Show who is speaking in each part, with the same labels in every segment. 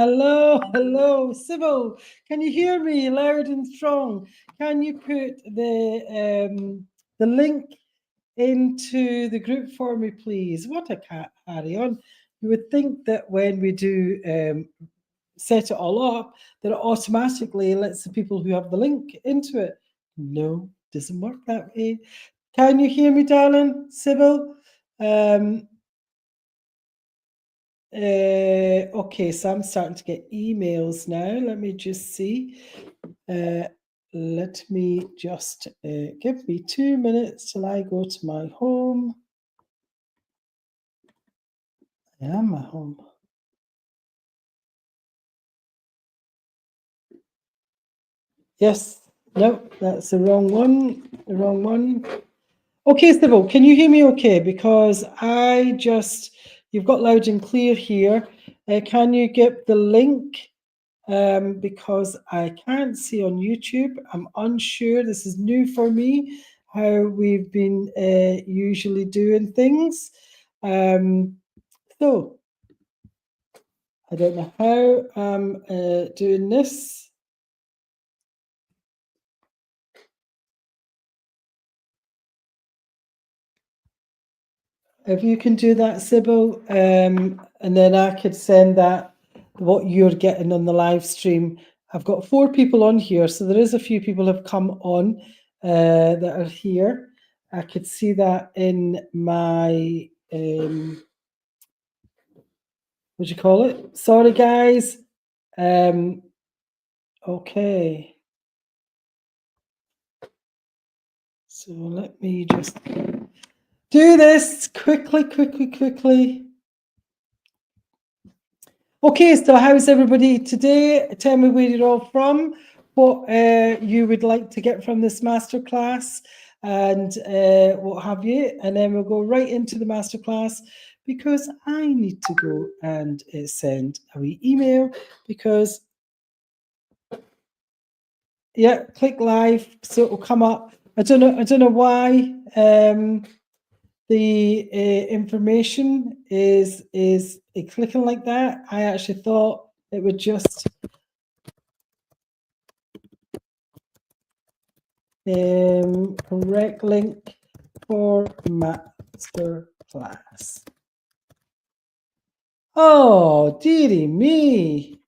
Speaker 1: Hello, hello, Sybil. Can you hear me loud and strong? Can you put the link into the group for me, please? What a carry on. You would think that when we do set it all up, that it automatically lets the people who have the link into it. No, doesn't work that way. Can you hear me, darling, Sybil? Okay, so I'm starting to get emails now. Let me just see. Let me just give me 2 minutes till I go to my home. I am at home. Yes, no, that's the wrong one. The wrong one. Okay, Sybil, can you hear me okay? Because you've got loud and clear here. Can you get the link? Because I can't see on YouTube. I'm unsure. This is new for me, how we've been usually doing things. So I don't know how I'm doing this. If you can do that, Sybil, and then I could send that, what you're getting on the live stream. I've got 4 people on here, so there is a few people have come on that are here. I could see that in my, what do you call it? Sorry, guys. Okay. So let me just do this quickly. Okay, so how's everybody today? Tell me where you're all from, what you would like to get from this masterclass, and what have you. And then we'll go right into the masterclass, because I need to go and send a wee email, because, yeah, click live, so it will come up. I don't know why the information is clicking like that. I actually thought it would just correct link for masterclass. Oh, dearie me.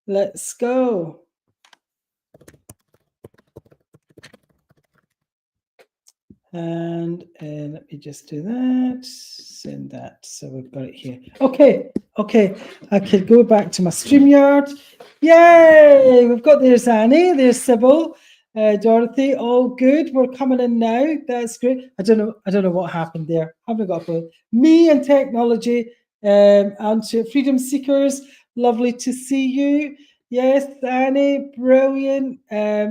Speaker 1: Let's go. And let me just do that, send that, so we've got it here. Okay, I could go back to my StreamYard. Yay, we've got, there's Annie, there's Sybil, Dorothy, all good. We're coming in now, that's great. I don't know what happened there. Haven't got a clue. Me and technology, and to Freedom Seekers, lovely to see you. Yes, Annie, brilliant.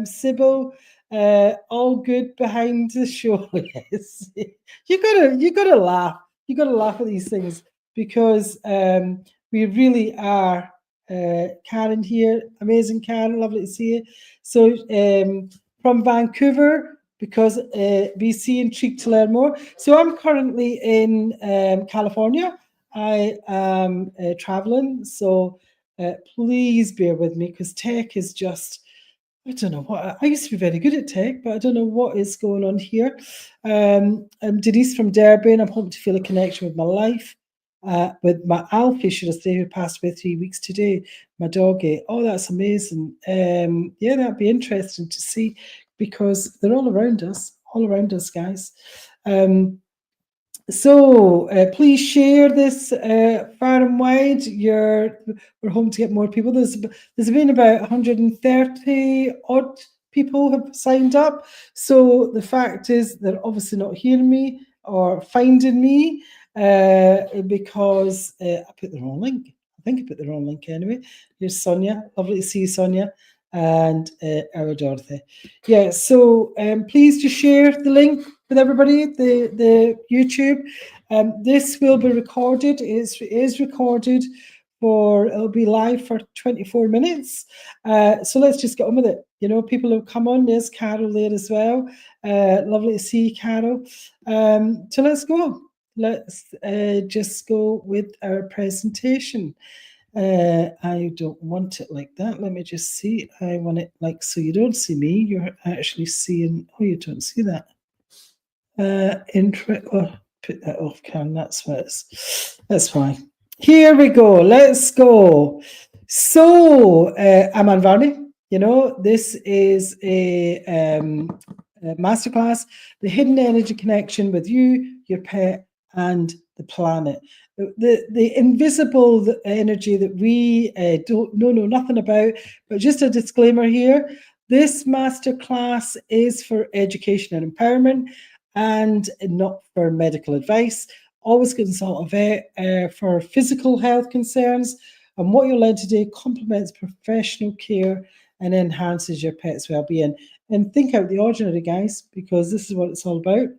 Speaker 1: Sybil, all good behind the show. Yes, you gotta laugh. You gotta laugh at these things, because we really are. Karen here, amazing Karen, lovely to see you. So from Vancouver, because BC, intrigued to learn more. So I'm currently in California. I am traveling, so please bear with me, because tech is just, I don't know what, I used to be very good at tech, but I don't know what is going on here. I'm Denise from Durban. I'm hoping to feel a connection with my life, with my Alfie, should I say, who passed away 3 weeks today, my doggy. Oh, that's amazing. Yeah, that'd be interesting to see, because they're all around us, guys. So please share this far and wide. We're hoping to get more people. There's been about 130 odd people have signed up. So the fact is they're obviously not hearing me or finding me, because I put the wrong link. I think I put the wrong link anyway. Here's Sonia. Lovely to see you, Sonia. And our Dorothy. Yeah, so please just share the link with everybody, the YouTube. This will be recorded. It is recorded it'll be live for 24 minutes. So let's just get on with it. You know, people have come on. There's Carol there as well. Lovely to see you, Carol. So let's go. let's just go with our presentation. I don't want it like that. Let me just see. I want it like so you don't see me. You're actually seeing. Oh, you don't see that. Oh, put that off cam. That's what it's. That's fine. Here we go. Let's go. So I'm on Varney. You know, this is a masterclass, the hidden energy connection with you, your pet, and the planet. The invisible energy that we don't know nothing about, but just a disclaimer here, this masterclass is for education and empowerment and not for medical advice. Always consult a vet for physical health concerns, and what you'll learn today complements professional care and enhances your pet's well-being. And think out the ordinary, guys, because this is what it's all about.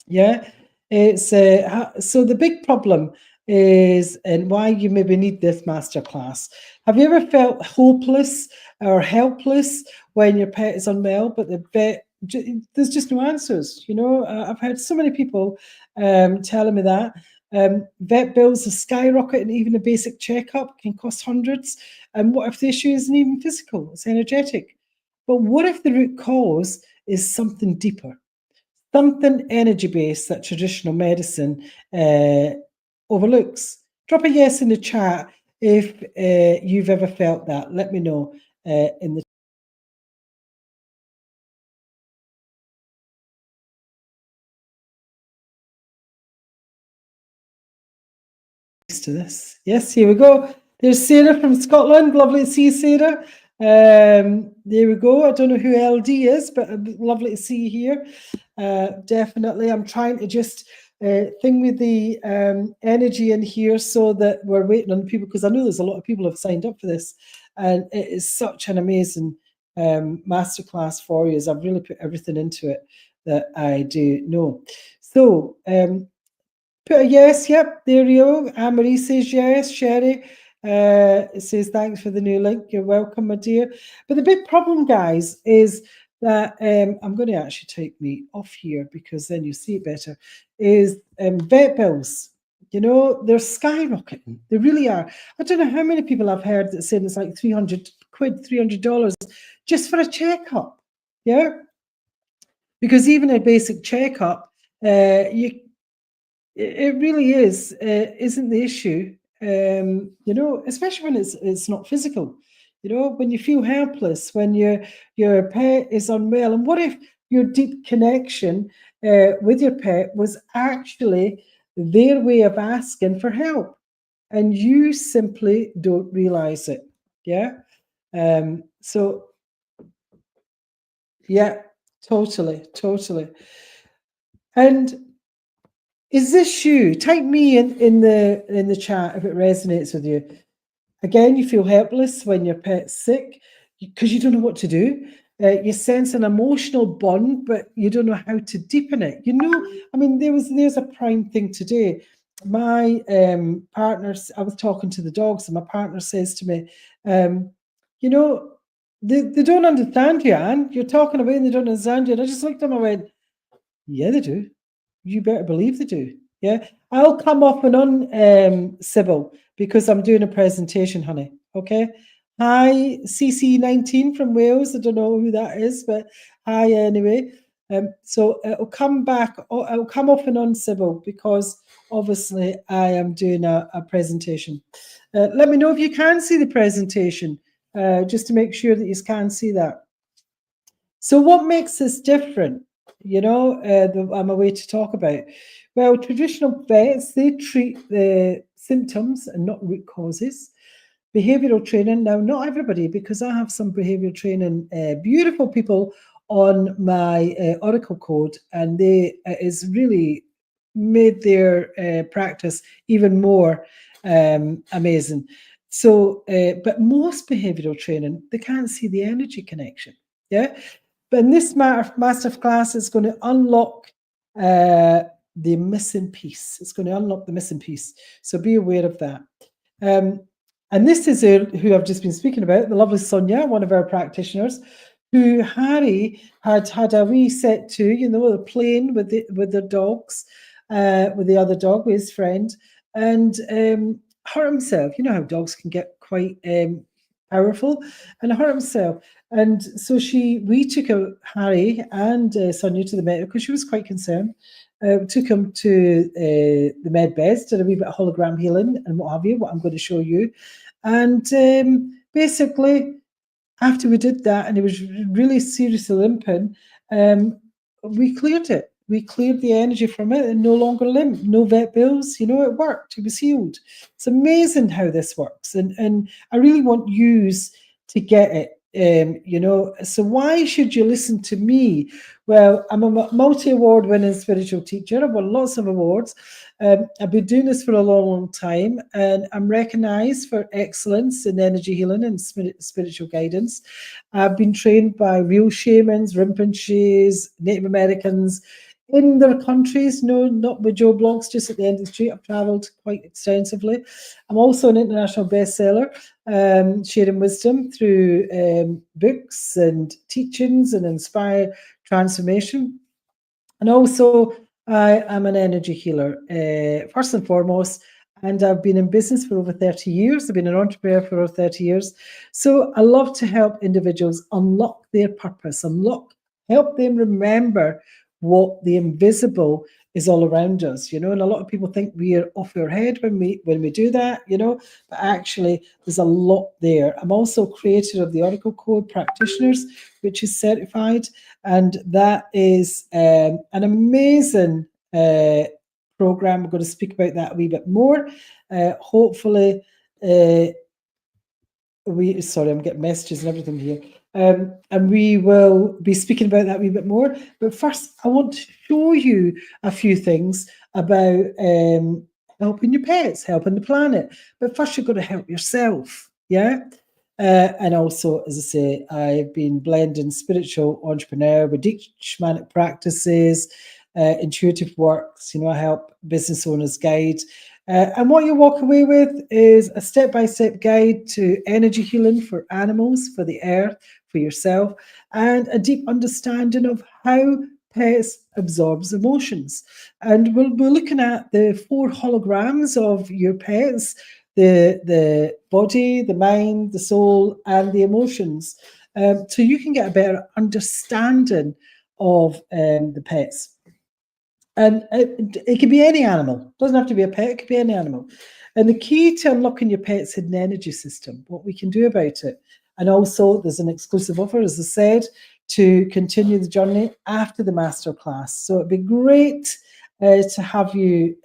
Speaker 1: Yeah, it's so the big problem is, and why you maybe need this masterclass. Have you ever felt hopeless or helpless when your pet is unwell, but the vet, there's just no answers? You know, I've heard so many people telling me that. Vet bills are skyrocketing, even a basic checkup can cost hundreds. And what if the issue isn't even physical, it's energetic? But what if the root cause is something deeper? Something energy-based that traditional medicine overlooks? Drop a yes in the chat if you've ever felt that. Let me know in the to this. Yes, here we go. There's Sarah from Scotland. Lovely to see you, Sarah. There we go. I don't know who LD is, but lovely to see you here. Definitely. I'm trying to just thing with the energy in here so that we're waiting on people, because I know there's a lot of people who have signed up for this, and it is such an amazing masterclass for you, as I've really put everything into it that I do know. So put a yes. Yep, there you go. Anne-Marie says yes. Sherry says thanks for the new link. You're welcome, my dear. But the big problem, guys, is that I'm going to actually take me off here because then you see it better, is vet bills. You know, they're skyrocketing. They really are. I don't know how many people I've heard that saying it's like 300 quid, $300 just for a checkup. Yeah? Because even a basic checkup, it really is, isn't the issue, you know, especially when it's not physical, you know, when you feel helpless, when your pet is unwell. And what if your deep connection with your pet was actually their way of asking for help and you simply don't realize it? Yeah. So yeah, totally. And is this you? Type me in the chat if it resonates with you. Again, you feel helpless when your pet's sick because you don't know what to do. You sense an emotional bond, but you don't know how to deepen it. You know, I mean, there's a prime thing today. My partner, I was talking to the dogs, and my partner says to me, you know, they don't understand you, Anne. You're talking away and they don't understand you. And I just looked at them and I went, yeah, they do. You better believe they do. Yeah, I'll come off and on, Sybil, because I'm doing a presentation, honey. Okay. Hi, CC19 from Wales. I don't know who that is, but hi anyway. So it'll come back. It'll come off and on, Sybil, because obviously I am doing a presentation. Let me know if you can see the presentation, just to make sure that you can see that. So what makes this different? You know, I'm a way to talk about. Well, traditional vets, they treat the symptoms and not root causes. Behavioral training, now not everybody, because I have some behavioral training, beautiful people on my Oracle code, and they is really made their practice even more amazing. So, but most behavioral training, they can't see the energy connection. Yeah. But in this masterclass, it's going to unlock the missing piece. It's going to unlock the missing piece. So be aware of that. And this is who I've just been speaking about, the lovely Sonia, one of our practitioners, who Harry had a wee set to, you know, the playing with the dogs. with the other dog, with his friend, and hurt himself. You know how dogs can get quite powerful, and hurt himself. And so we took Harry and Sonia to the medic because she was quite concerned. Took him to the med beds, did a wee bit of hologram healing and what have you, what I'm going to show you. And basically, after we did that, and he was really seriously limping, we cleared it. We cleared the energy from it and no longer limp, no vet bills. You know, it worked. It was healed. It's amazing how this works. And I really want you to get it. You know, so why should you listen to me? Well, I'm a multi-award winning spiritual teacher. I've won lots of awards. I've been doing this for a long, long time, and I'm recognized for excellence in energy healing and spiritual guidance. I've been trained by real shamans, Rinpoches, Native Americans in their countries, no, not with Joe Blogs, just at the end of the street. I've travelled quite extensively. I'm also an international bestseller, sharing wisdom through books and teachings and inspire transformation. And also, I am an energy healer, first and foremost, and I've been in business for over 30 years. I've been an entrepreneur for over 30 years. So I love to help individuals unlock their purpose, help them remember what the invisible is all around us, you know, and a lot of people think we are off our head when we do that, you know, but actually there's a lot there. I'm also creator of the Oracle Code Practitioners, which is certified, and that is an amazing program. We're going to speak about that a wee bit more. Hopefully, sorry, I'm getting messages and everything here. And we will be speaking about that a wee bit more. But first, I want to show you a few things about helping your pets, helping the planet. But first, you've got to help yourself, yeah? And also, as I say, I've been blending spiritual entrepreneur with deep shamanic practices, intuitive works. You know, I help business owners guide. And what you walk away with is a step-by-step guide to energy healing for animals, for the earth, for yourself, and a deep understanding of how pets absorbs emotions. And we're looking at the 4 holograms of your pets, the body, the mind, the soul, and the emotions, so you can get a better understanding of the pets. And it could be any animal. It doesn't have to be a pet. It could be any animal. And the key to unlocking your pet's hidden energy system, what we can do about it. And also, there's an exclusive offer, as I said, to continue the journey after the masterclass. So it'd be great to have you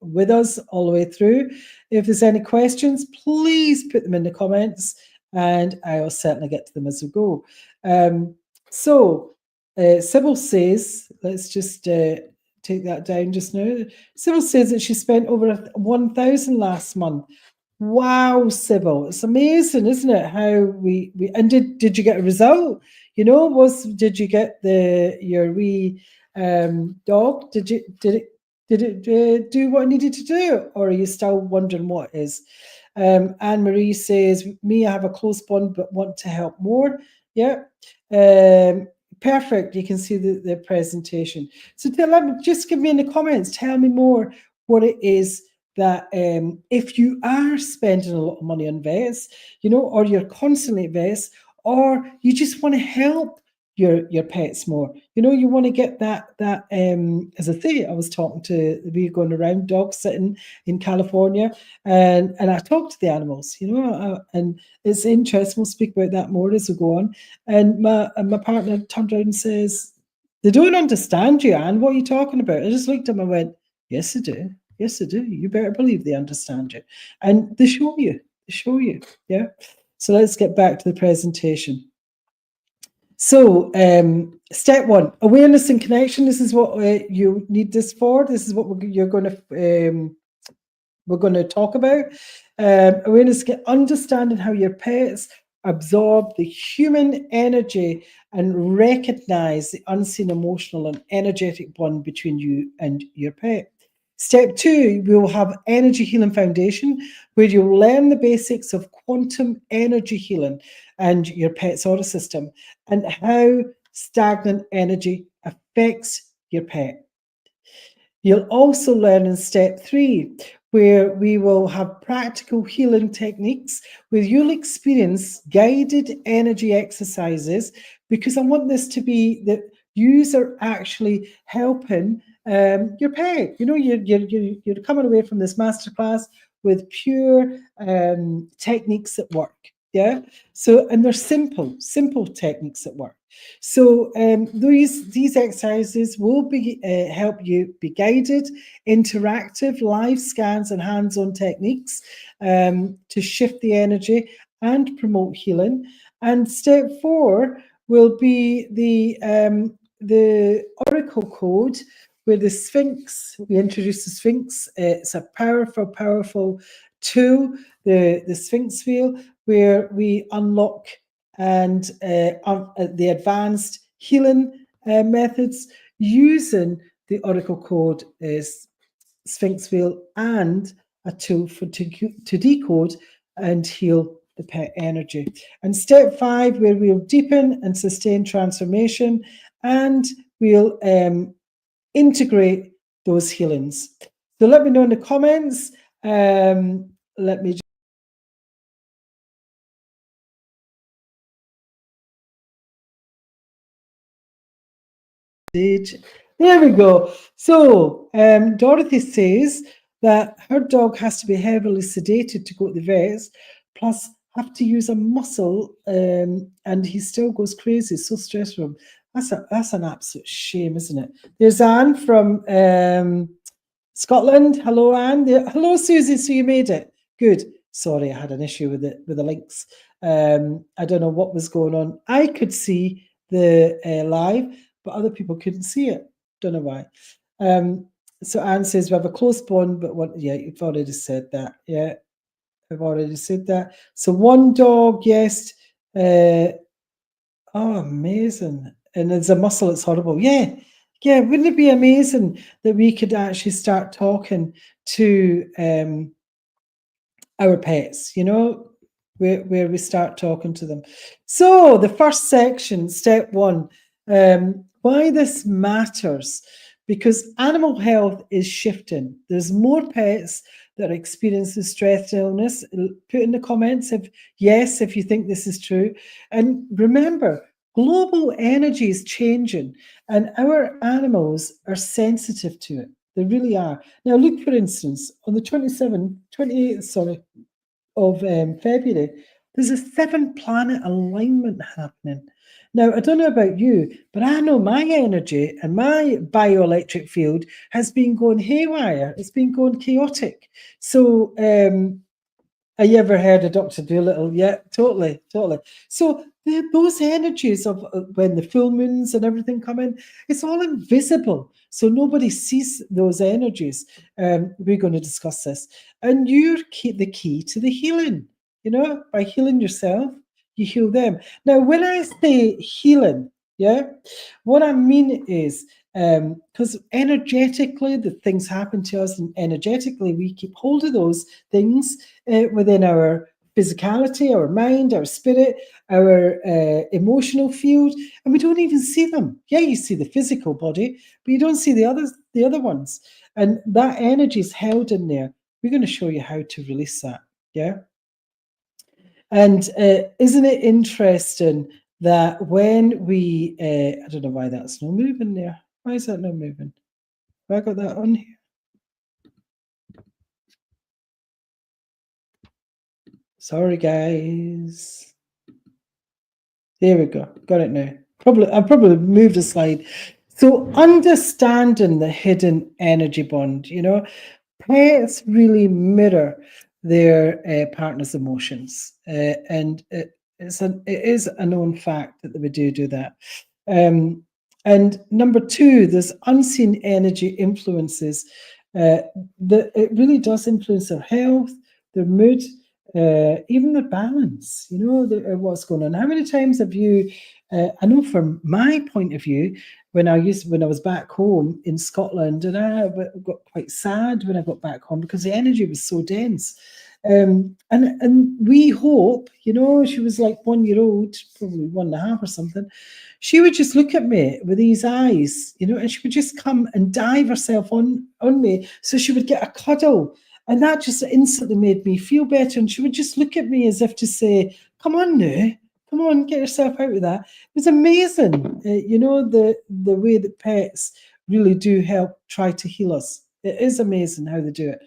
Speaker 1: with us all the way through. If there's any questions, please put them in the comments, and I'll certainly get to them as we go. Sybil says, let's just take that down just now. Sybil says that she spent over 1,000 last month. Wow, Sybil, it's amazing, isn't it? How we and did you get a result? You know, did you get your wee dog? Did it do what it needed to do, or are you still wondering what it is? Anne Marie says, me, I have a close bond but want to help more. Yeah. Perfect. You can see the presentation. So just give me in the comments, tell me more what it is that if you are spending a lot of money on vets, you know, or you're constantly at vets, or you just want to help your pets more, you know, you want to get that as a thing. I was talking to, we were going around, dogs sitting in California, and I talked to the animals, you know, and it's interesting. We'll speak about that more as we go on. And my partner turned around and says, they don't understand you, Anne. What are you talking about? I just looked at him and went, yes, they do. Yes, they do. You better believe they understand you. And they show you. They show you. Yeah. So let's get back to the presentation. So step 1, awareness and connection. This is what you need this for. This is what we're going to talk about. Awareness, understanding how your pets absorb the human energy and recognize the unseen emotional and energetic bond between you and your pet. Step 2, we will have energy healing foundation, where you'll learn the basics of quantum energy healing and your pet's aura system, and how stagnant energy affects your pet. You'll also learn in step 3, where we will have practical healing techniques where you'll experience guided energy exercises, because I want this to be that you are actually helping your pet. You know, you're coming away from this masterclass with pure techniques that work. Yeah. So, and they're simple techniques that work. So these exercises will be help you be guided, interactive, live scans and hands-on techniques to shift the energy and promote healing. And step 4 will be the Oracle code, where the Sphinx, we introduce the Sphinx. It's a powerful tool, the Sphinx wheel, where we unlock and the advanced healing methods using the Oracle code is Sphinx wheel and a tool to decode and heal the pet energy. And step 5, where we'll deepen and sustain transformation, and we'll integrate those healings. So let me know in the comments. Let me there we go. So Dorothy says that her dog has to be heavily sedated to go to the vets, plus have to use a muscle, and he still goes crazy. So stressful. That's an absolute shame, isn't it? There's Anne from Scotland. Hello, Anne. Hello, Susie. So you made it. Good. Sorry, I had an issue with the links. I don't know what was going on. I could see the live, but other people couldn't see it. Don't know why. So Anne says we have a close bond, but what? Yeah, you've already said that. Yeah, I've already said that. So one dog, yes. Oh, amazing! And it's a muscle. It's horrible. Yeah, yeah. Wouldn't it be amazing that we could actually start talking to our pets? You know, where we start talking to them. So the first section, step 1, why this matters, because animal health is shifting. There's more pets that are experiencing stress illness. Put in the comments if you think this is true. And remember, global energy is changing, and our animals are sensitive to it. They really are. Now, look, for instance, on the 28th of February, there's a 7-planet alignment happening. Now, I don't know about you, but I know my energy and my bioelectric field has been going haywire. It's been going chaotic. So, have you ever heard of Dr. Dolittle? Yeah, totally. So those energies of when the full moons and everything come in, it's all invisible. So nobody sees those energies. We're going to discuss this. And you're the key to the healing. You know, by healing yourself, you heal them. Now, when I say healing, yeah, what I mean is, because energetically the things happen to us, and energetically we keep hold of those things within our physicality, our mind, our spirit, our emotional field, and we don't even see them. Yeah, you see the physical body, but you don't see the other ones, and that energy is held in there. We're going to show you how to release that. Yeah. And isn't it interesting that when we, I don't know why that's not moving there. Why is that not moving? Have I got that on here? Sorry, guys. There we go. Got it now. I probably moved a slide. So understanding the hidden energy bond, you know, pets really mirror their partner's emotions, and it is a known fact that we do that. And number 2, there's unseen energy influences that it really does influence their health, their mood, even their balance. You know, what's going on. How many times have you? I know from my point of view, when I was back home in Scotland, and I got quite sad when I got back home because the energy was so dense. And we hope, you know, she was like 1 year old, probably 1.5 or something. She would just look at me with these eyes, you know, and she would just come and dive herself on me. So she would get a cuddle. And that just instantly made me feel better. And she would just look at me as if to say, come on now, come on, get yourself out of that. It was amazing, you know, the way that pets really do help try to heal us. It is amazing how they do it.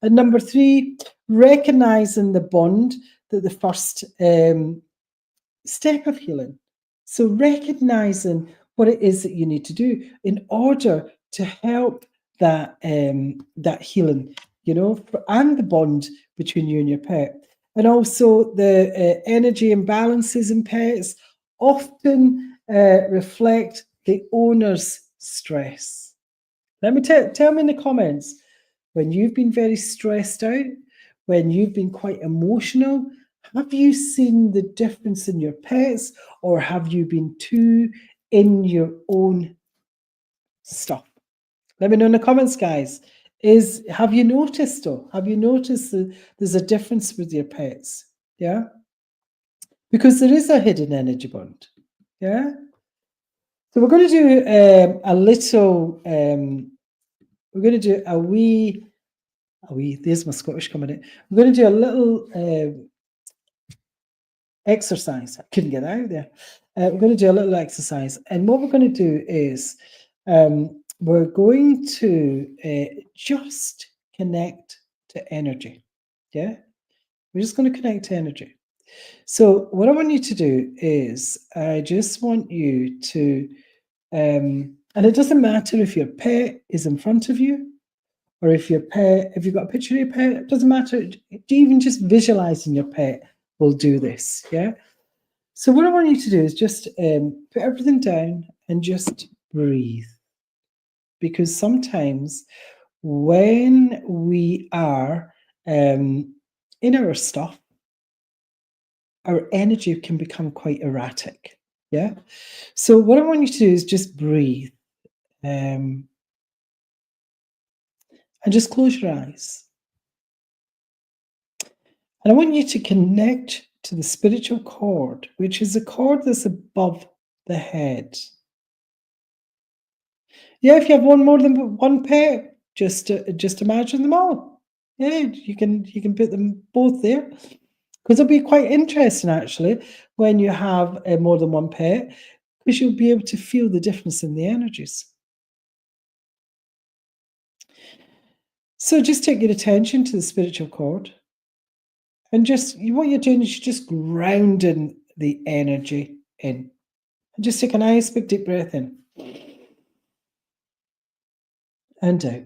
Speaker 1: And number 3, recognizing the bond, that the first step of healing. So recognizing what it is that you need to do in order to help that that healing, you know, and the bond between you and your pet. And also the energy imbalances in pets often reflect the owner's stress. Let me tell me in the comments, when you've been very stressed out, when you've been quite emotional, have you seen the difference in your pets, or have you been too in your own stuff? Let me know in the comments, guys. Have you noticed though? Have you noticed that there's a difference with your pets? Yeah. Because there is a hidden energy bond. Yeah. So we're going to do a little, we're going to do a wee, there's my Scottish coming in. We're going to do a little exercise. I couldn't get out there. We're going to do a little exercise. And what we're going to do is we're going to just connect to energy. Yeah? We're just going to connect to energy. So what I want you to do is I just want you to, and it doesn't matter if your pet is in front of you, or if you've got a picture of your pet, it doesn't matter. Even just visualizing your pet will do this, yeah? So what I want you to do is just put everything down and just breathe. Because sometimes when we are in our stuff, our energy can become quite erratic, yeah? So what I want you to do is just breathe. And just close your eyes. And I want you to connect to the spiritual cord, which is a cord that's above the head. Yeah, if you have more than one pet, just imagine them all. Yeah, you can put them both there, because it'll be quite interesting actually when you have more than one pet, because you'll be able to feel the difference in the energies. So just take your attention to the spiritual cord. And what you're doing is you're just grounding the energy in. And just take a nice big deep breath in. And out.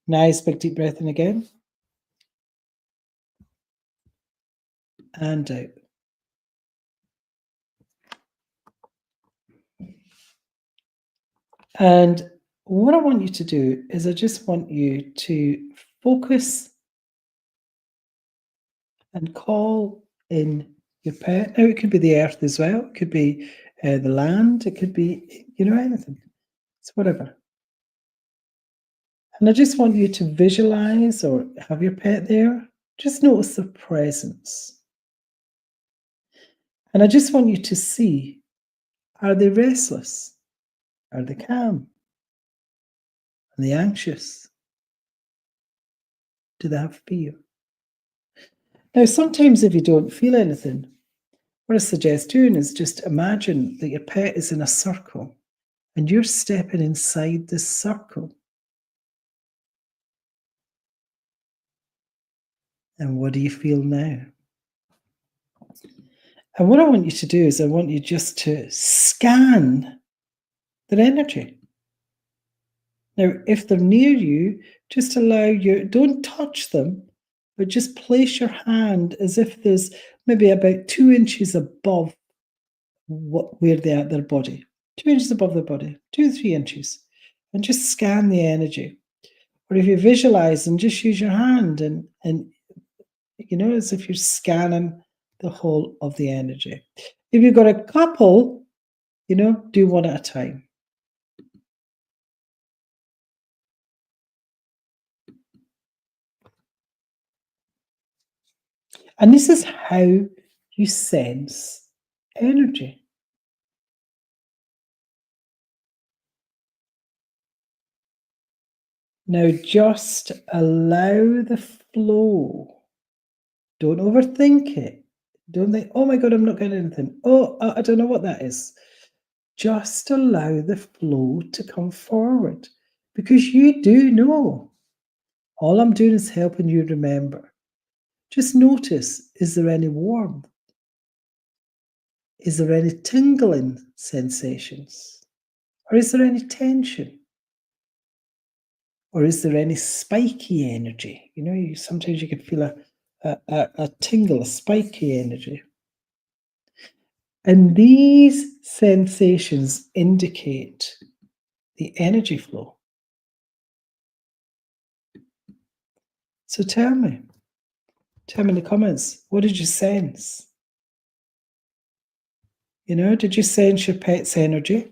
Speaker 1: Nice big deep breath in again. And out. And what I want you to do is I just want you to focus and call in your pet. Now, it could be the earth as well. It could be the land. It could be, you know, anything. It's whatever. And I just want you to visualize or have your pet there. Just notice the presence. And I just want you to see, are they restless? Are they calm? Are they anxious? Do they have fear? Now, sometimes if you don't feel anything, what I suggest doing is just imagine that your pet is in a circle and you're stepping inside this circle. And what do you feel now? And what I want you to do is I want you just to scan their energy. Now, if they're near you, just don't touch them, but just place your hand as if there's maybe about 2 inches above where they're at their body. 2 inches above their body, 2 or 3 inches. And just scan the energy. Or if you visualize and just use your hand and you know, as if you're scanning the whole of the energy. If you've got a couple, you know, do one at a time. And this is how you sense energy. Now just allow the flow. Don't overthink it. Don't think, oh my God, I'm not getting anything. Oh, I don't know what that is. Just allow the flow to come forward, because you do know. All I'm doing is helping you remember. Just notice, is there any warmth? Is there any tingling sensations? Or is there any tension? Or is there any spiky energy? You know, sometimes you can feel a tingle, a spiky energy. And these sensations indicate the energy flow. So tell me in the comments, what did you sense? You know, did you sense your pet's energy?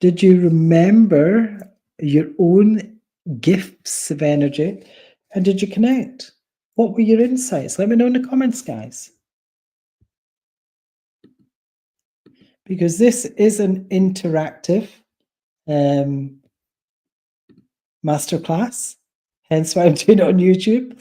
Speaker 1: Did you remember your own gifts of energy? And did you connect? What were your insights? Let me know in the comments, guys. Because this is an interactive masterclass, hence why I'm doing it on YouTube.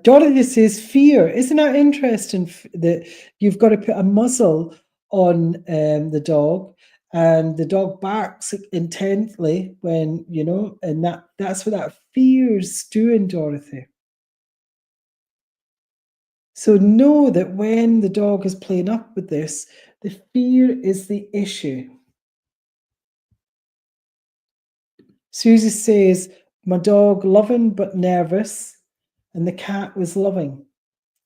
Speaker 1: Dorothy says, fear. Isn't that interesting that you've got to put a muzzle on the dog, and the dog barks intently when, you know, and that's what that fear's doing, Dorothy. So know that when the dog is playing up with this, the fear is the issue. Susie says, my dog loving but nervous, and the cat was loving.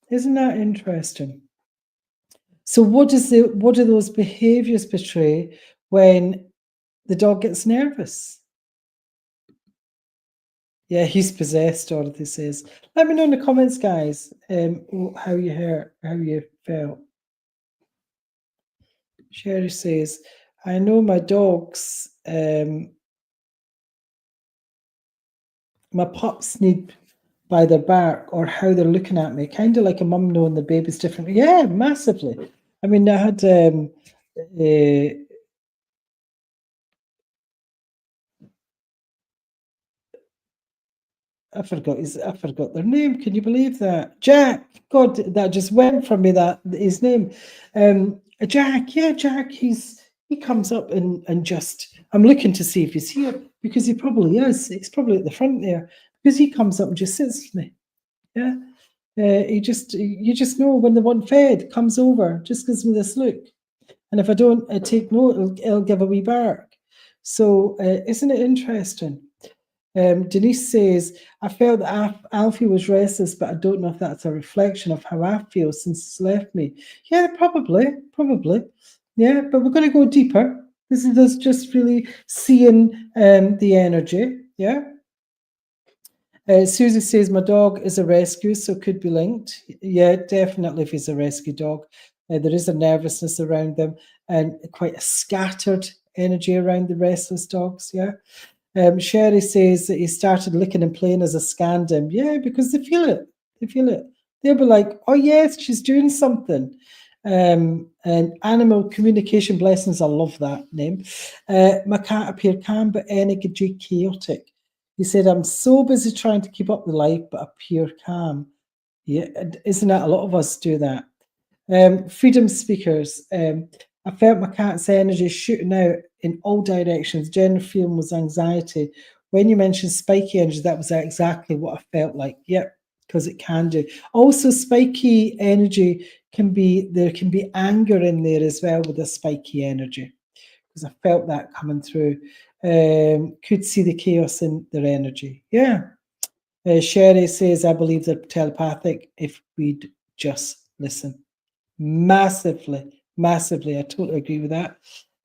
Speaker 1: Isn't that interesting? So what do those behaviors portray when the dog gets nervous? Yeah, he's possessed, Dorothy says. Let me know in the comments, guys, how you heard, how you felt. Sherry says, I know my dogs, my pups need by their bark or how they're looking at me, kind of like a mum knowing the baby's different. Yeah, massively. I mean, I had I forgot their name. Can you believe that? Jack. God, that just went from me, that his name. Jack, yeah, Jack, he comes up and just, I'm looking to see if he's here, because he probably is. He's probably at the front there, because he comes up and just sits with me. Yeah. You just know when the one fed comes over, just gives me this look. And if I don't take note, it'll give a wee bark. So isn't it interesting? Denise says, I felt that Alfie was restless, but I don't know if that's a reflection of how I feel since he's left me. Yeah, probably. Yeah, but we're going to go deeper. This is just really seeing the energy. Yeah. Susie says, my dog is a rescue, so could be linked. Yeah, definitely if he's a rescue dog. There is a nervousness around them and quite a scattered energy around the restless dogs, yeah. Sherry says that he started licking and playing as a scandem. Yeah, because they feel it. They'll be like, oh yes, she's doing something. And animal communication blessings, I love that name. My cat appeared calm but energy chaotic. He said, I'm so busy trying to keep up the life, but appear calm. Yeah, isn't that a lot of us do that? Freedom speakers. I felt my cat's energy shooting out in all directions. General feeling was anxiety. When you mentioned spiky energy, that was exactly what I felt like. Yep, because it can do. Also, spiky energy there can be anger in there as well with the spiky energy, because I felt that coming through. Could see the chaos in their energy. Yeah. Sherry says, I believe they're telepathic if we'd just listen. Massively. I totally agree with that.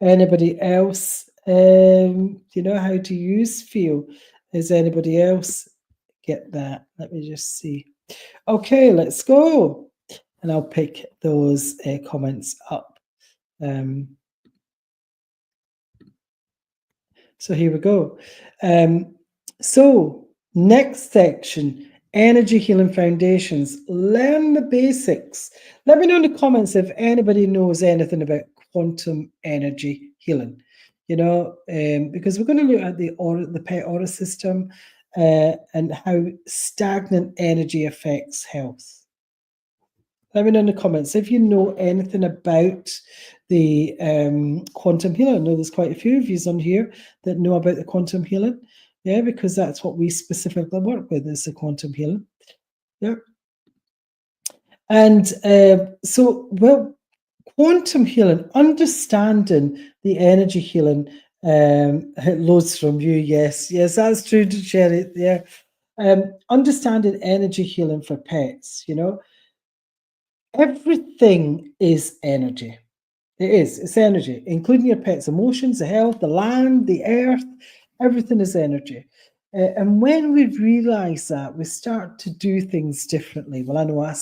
Speaker 1: Anybody else? Do you know how to use feel? Does anybody else get that? Let me just see. Okay, let's go. And I'll pick those comments up. So here we go. So next section, energy healing foundations. Learn the basics. Let me know in the comments if anybody knows anything about quantum energy healing. You know, because we're going to look at the pet aura system and how stagnant energy affects health. Let me know in the comments if you know anything about the quantum healing. I know there's quite a few of you on here that know about the quantum healing. Yeah, because that's what we specifically work with, is the quantum healing. Yeah. And so, well, quantum healing, understanding the energy healing, loads from you. Yes, that's true, Sherry. Yeah. Understanding energy healing for pets, you know, everything is energy. It's energy, including your pet's emotions, the health, the land, the earth, everything is energy. And when we realize that, we start to do things differently. Well, I know I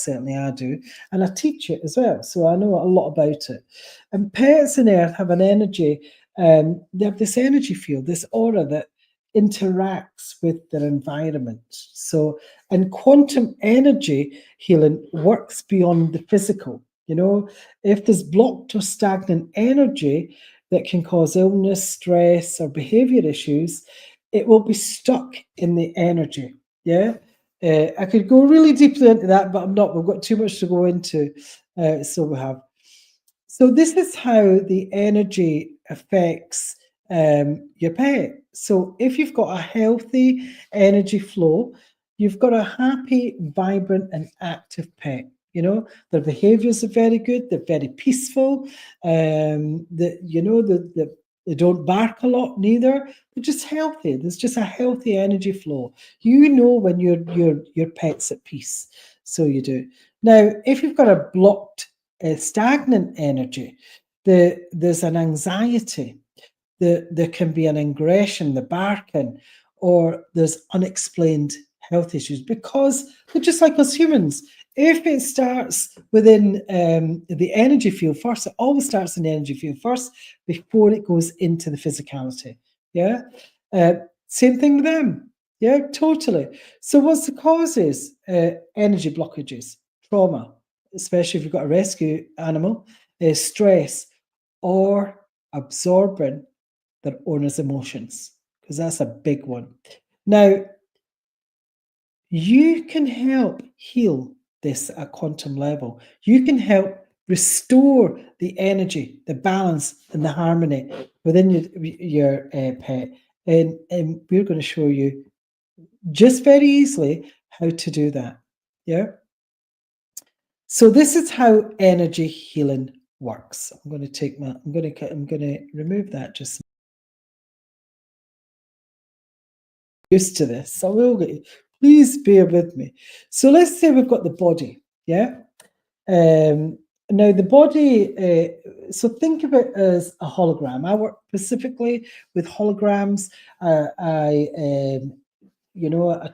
Speaker 1: do, and I teach it as well, so I know a lot about it. And pets and earth have an energy, they have this energy field, this aura that interacts with their environment. So, and quantum energy healing works beyond the physical. You know, if there's blocked or stagnant energy that can cause illness, stress, or behavior issues, it will be stuck in the energy. Yeah. I could go really deeply into that, but I'm not. We've got too much to go into. So we have. So this is how the energy affects your pet. So if you've got a healthy energy flow, you've got a happy, vibrant, and active pet. You know, their behaviors are very good. They're very peaceful. They don't bark a lot neither. They're just healthy. There's just a healthy energy flow. You know when your pet's at peace. So you do. Now, if you've got a blocked, stagnant energy, there's an anxiety. There can be an aggression, the barking, or there's unexplained health issues because they're just like us humans. If it starts within the energy field first, it always starts in the energy field first before it goes into the physicality. Yeah. Same thing with them. Yeah, totally. So what's the causes? Energy blockages, trauma, especially if you've got a rescue animal, stress, or absorbing their owner's emotions, because that's a big one. Now, you can help heal this at a quantum level. You can help restore the energy, the balance, and the harmony within your pet. And we're going to show you just very easily how to do that. Yeah. So this is how energy healing works. I'm going to remove that just used to this. So please bear with me. So let's say we've got the body, yeah? Now the body, so think of it as a hologram. I work specifically with holograms. I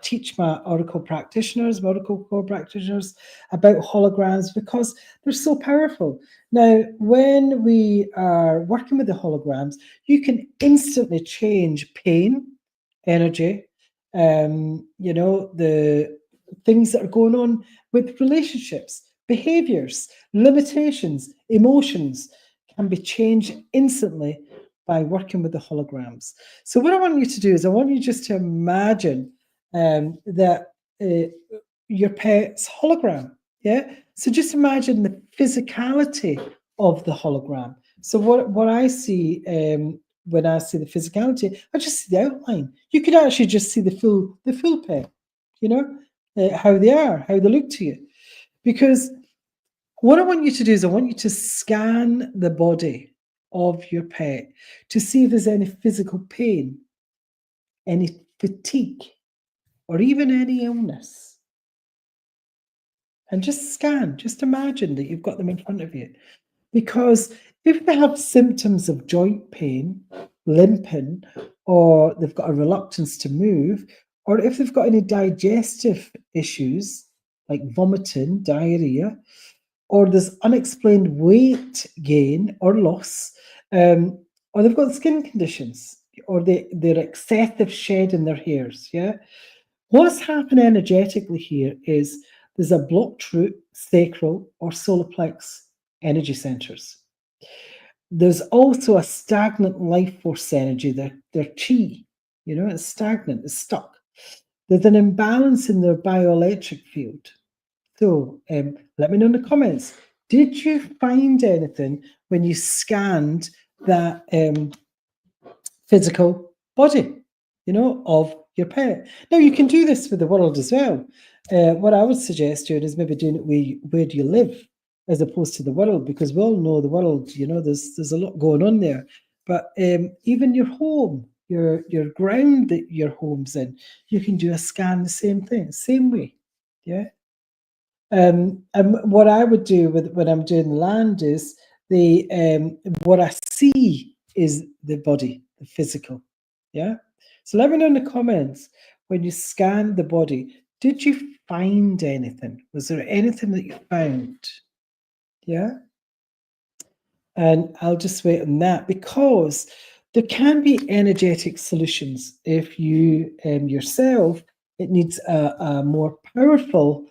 Speaker 1: teach my Oracle practitioners, my Oracle core practitioners about holograms because they're so powerful. Now, when we are working with the holograms, you can instantly change pain, energy, the things that are going on with relationships, behaviors, limitations, emotions can be changed instantly by working with the holograms. So what I want you to do is I want you just to imagine that your pet's hologram. Yeah. So just imagine the physicality of the hologram. So what I see when I see the physicality, I just see the outline. You could actually just see the full pet. You know how they look to you. Because what I want you to do is I want you to scan the body of your pet to see if there's any physical pain, any fatigue, or even any illness. And just scan, just imagine that you've got them in front of you. Because if they have symptoms of joint pain, limping, or they've got a reluctance to move, or if they've got any digestive issues like vomiting, diarrhea, or there's unexplained weight gain or loss, or they've got skin conditions, or their excessive shed in their hairs. Yeah. What's happening energetically here is there's a blocked root, sacral, or solar plex energy centers. There's also a stagnant life force energy, their chi, it's stagnant, it's stuck. There's an imbalance in their bioelectric field. So let me know in the comments, did you find anything when you scanned that physical body, of your pet? Now, you can do this with the world as well. What I would suggest doing is maybe doing it where do you live, as opposed to the world, because we all know the world, there's a lot going on there. But even your home, your ground that your home's in, you can do a scan the same thing, same way. Yeah. And what I would do when I'm doing land is what I see is the body, the physical. Yeah. So let me know in the comments, when you scan the body, did you find anything? Was there anything that you found? Yeah. And I'll just wait on that, because there can be energetic solutions if you yourself, it needs a more powerful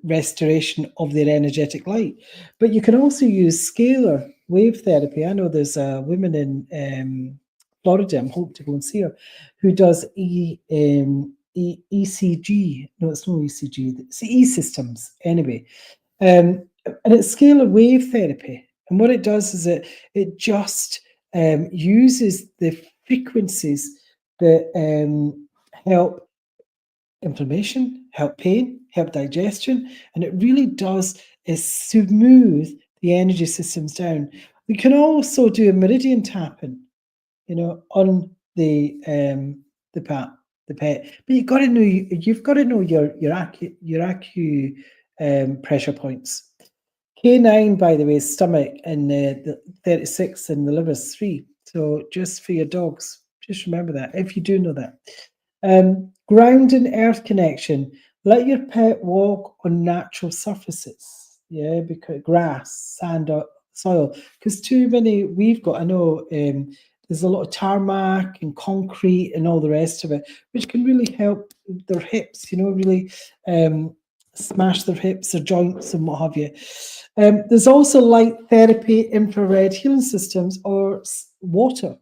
Speaker 1: restoration of their energetic light. But you can also use scalar wave therapy. I know there's a woman in Florida, I'm hoping to go and see her, who does ECG. No, it's not ECG. It's E-systems anyway. And it's scalar wave therapy. And what it does is it just uses the frequencies that help inflammation, help pain, help digestion, and it really does is smooth the energy systems down. We can also do a meridian tapping, on the pet. But you've got to know your acu pressure points. K9, by the way, is stomach, and the 36 and the liver is 3. So just for your dogs, just remember that, if you do know that. Ground and earth connection. Let your pet walk on natural surfaces. Yeah, because grass, sand, or soil. Because too many we've got, I know there's a lot of tarmac and concrete and all the rest of it, which can really help their hips, really smash their hips or joints and what have you. There's also light therapy, infrared healing systems, or water,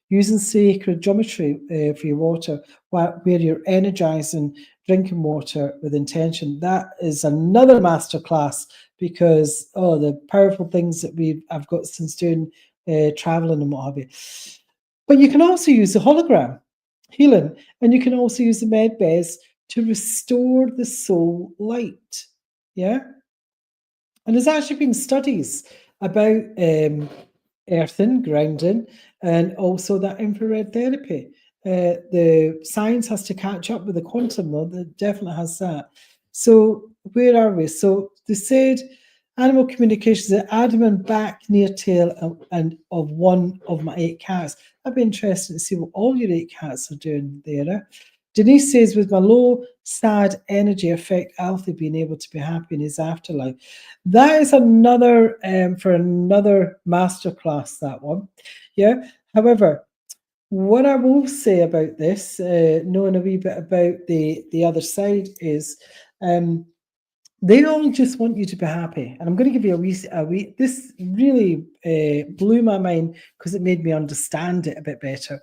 Speaker 1: using sacred geometry for your water, where you're energizing drinking water with intention. That is another masterclass, because the powerful things that I've got since doing traveling and what have you. But you can also use the hologram healing, and you can also use the med beds to restore the soul light. Yeah. And there's actually been studies about earthing, grounding, and also that infrared therapy. The science has to catch up with the quantum, though. It definitely has that. So where are we? So they said animal communications at adamant back, near tail, and of one of my 8 cats. That'd be interesting to see what all your 8 cats are doing there. Denise says, with my low, sad energy affect Alfie being able to be happy in his afterlife. That is another, for another masterclass, that one. Yeah. However, what I will say about this, knowing a wee bit about the other side, is they all just want you to be happy. And I'm going to give you a wee this really blew my mind, because it made me understand it a bit better.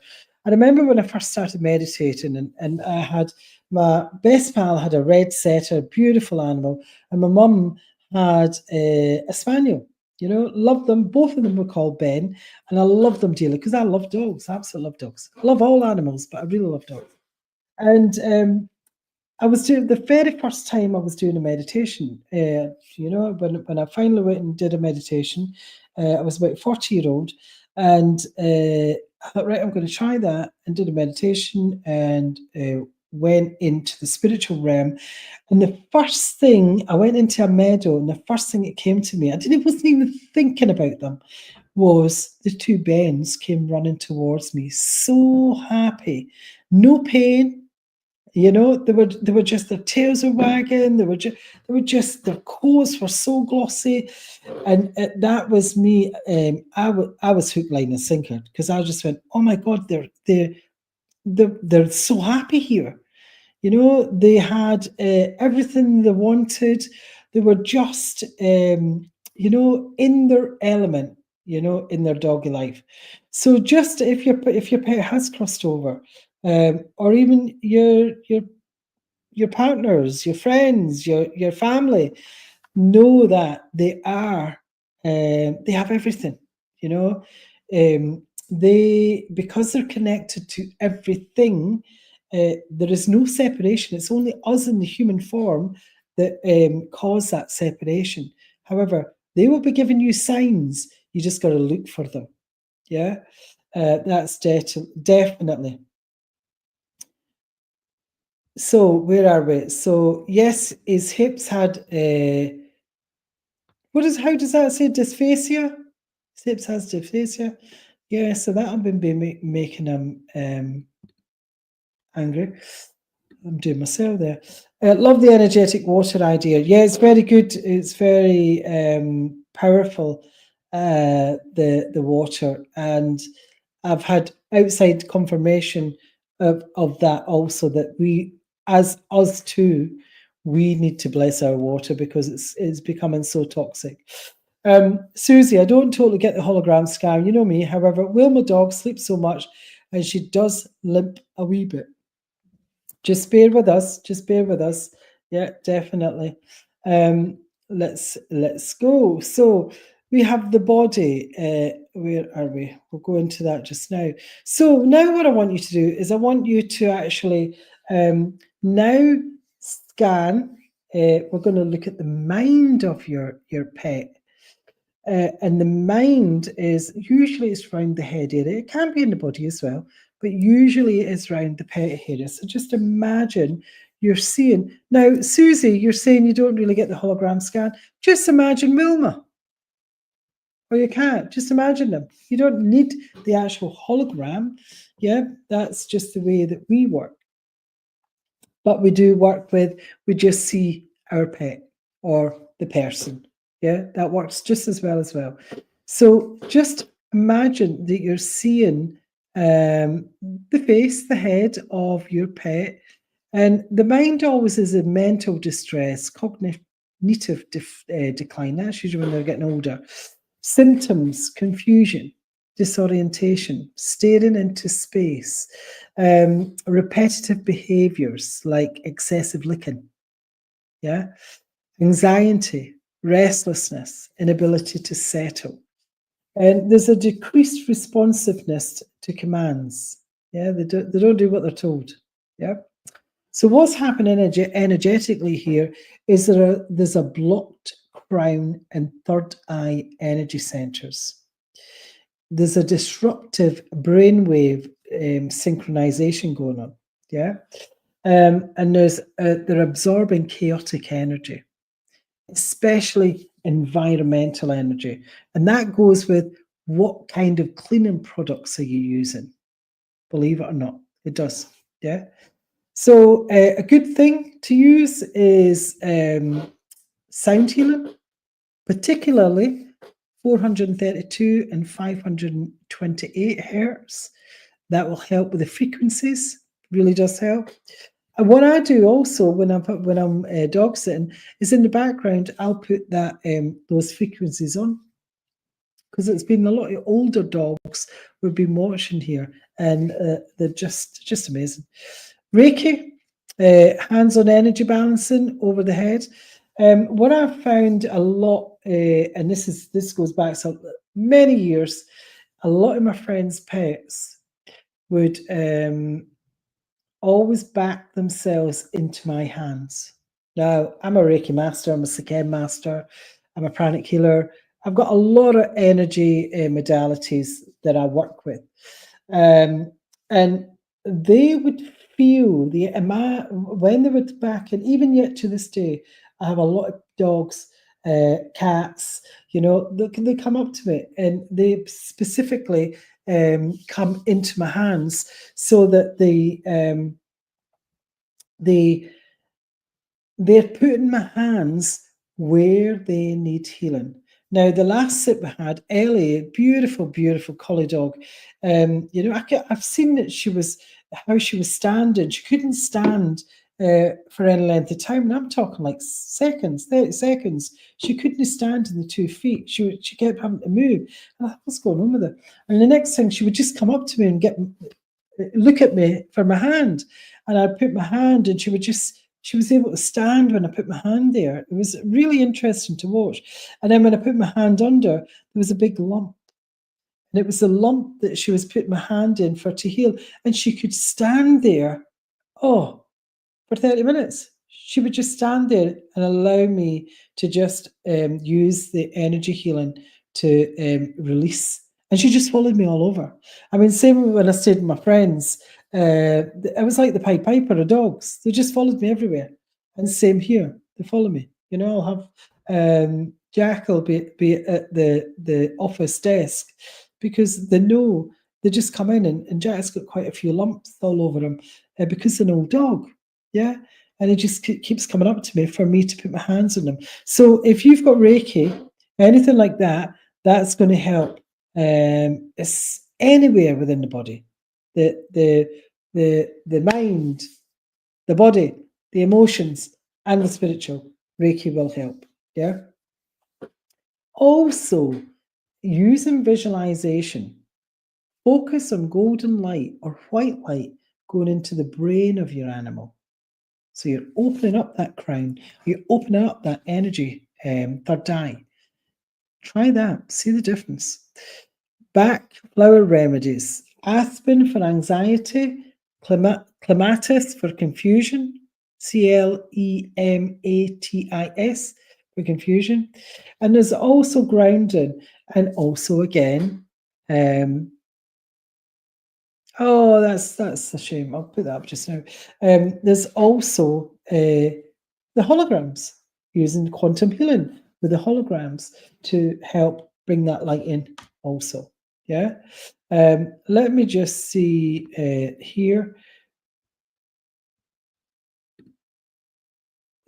Speaker 1: I remember when I first started meditating, and I had, my best pal had a red setter, beautiful animal, and my mum had a spaniel. Loved them. Both of them were called Ben, and I loved them dearly, because I love dogs. I absolutely love dogs. I love all animals, but I really love dogs. And I was doing, the very first time I was doing a meditation, when I finally went and did a meditation, I was about 40-year-old, and I thought, right, I'm going to try that, and did a meditation, and went into the spiritual realm. And the first thing, I went into a meadow, and the first thing that came to me, wasn't even thinking about them, was the 2 Bens came running towards me, so happy, no pain, You know, they were just, their tails were wagging. They were just their coats were so glossy, and that was me. I was hook, line, and sinker, because I just went, oh my god, they're so happy here. You know, they had everything they wanted. They were just, you know, in their element. You know, in their doggy life. So just if your pet has crossed over, or even your partners, your friends, your family, know that they have everything. You know, because they're connected to everything. There is no separation. It's only us in the human form that cause that separation. However, they will be giving you signs. You just got to look for them. Yeah, that's definitely. So where are we? So yes, his hips had how does that say, dysphasia? His hips has dysphasia. Yeah, so that'll be making him angry. I'm doing myself there. Love the energetic water idea. Yeah, it's very good. It's very powerful. The water, and I've had outside confirmation of that also, that we, as us too, we need to bless our water, because it's becoming so toxic. Susie, I don't totally get the hologram scan. You know me. However, will my dog sleep so much, and she does limp a wee bit? Just bear with us. Just bear with us. Yeah, definitely. Let's go. So we have the body. Where are we? We'll go into that just now. So now what I want you to do is I want you to actually now scan. We're going to look at the mind of your pet. And the mind is usually it's around the head area. It can be in the body as well, but usually it's around the pet area. So just imagine you're seeing. Now, Susie, you're saying you don't really get the hologram scan. Just imagine Wilma. Or you can't. Just imagine them. You don't need the actual hologram. Yeah, that's just the way that we work. But we do work with, we just see our pet or the person. Yeah, that works just as well. So just imagine that you're seeing the face, the head of your pet, and the mind always is in mental distress, cognitive decline. That's usually when they're getting older. Symptoms: confusion, disorientation, staring into space, repetitive behaviors like excessive licking, yeah, anxiety, restlessness, inability to settle. And there's a decreased responsiveness to commands. Yeah, they don't do what they're told. Yeah. So what's happening energetically here is there's a blocked crown and third eye energy centers. There's a disruptive brainwave synchronization going on. Yeah. And they're absorbing chaotic energy, especially environmental energy. And that goes with what kind of cleaning products are you using? Believe it or not, it does. Yeah. So a good thing to use is sound healing, particularly 432 and 528 hertz. That will help with the frequencies. Really does help. And what I do also when I'm dog sitting is, in the background I'll put that those frequencies on, because it's been a lot of older dogs we've been watching here, and they're just amazing. Reiki, hands-on energy balancing over the head. What I've found a lot, and this goes back so many years, a lot of my friends' pets would always back themselves into my hands. Now, I'm a Reiki master, I'm a Seken master, I'm a pranic healer. I've got a lot of energy modalities that I work with. And they would feel when they would back, and even yet to this day, I have a lot of dogs, cats, they come up to me and they specifically come into my hands so that they're putting my hands where they need healing. Now, the last sit we had, Ellie, beautiful, beautiful collie dog. You know, I've seen that how she was standing. She couldn't stand for any length of time, and I'm talking like seconds, 30 seconds. She couldn't stand in the 2 feet. She kept having to move. And I thought, what's going on with her? And the next thing, she would just come up to me and look at me for my hand, and I'd put my hand, and she was able to stand when I put my hand there. It was really interesting to watch. And then when I put my hand under, there was a big lump. And it was the lump that she was putting my hand in for to heal. And she could stand there, for 30 minutes. She would just stand there and allow me to just use the energy healing to release. And she just followed me all over. I mean, same when I stayed with my friends. I was like the Pied Piper of dogs. They just followed me everywhere. And same here. They follow me. You know, I'll have Jack will be at the office desk because they know they just come in, and Jack's got quite a few lumps all over him because he's an old dog. Yeah. And he just keeps coming up to me for me to put my hands on them. So if you've got Reiki, anything like that, that's going to help. It's anywhere within the body, the mind, the body, the emotions, and the spiritual. Reiki will help. Yeah. Also, using visualization, focus on golden light or white light going into the brain of your animal. So you're opening up that crown, you're opening up that energy, third eye. Try that, see the difference. Back flower remedies. Aspen for anxiety, clematis for confusion, CLEMATIS for confusion. And there's also grounding, and also again, oh, that's a shame. I'll put that up just now. There's also the holograms, using quantum healing with the holograms to help bring that light in also. Yeah. Let me just see here.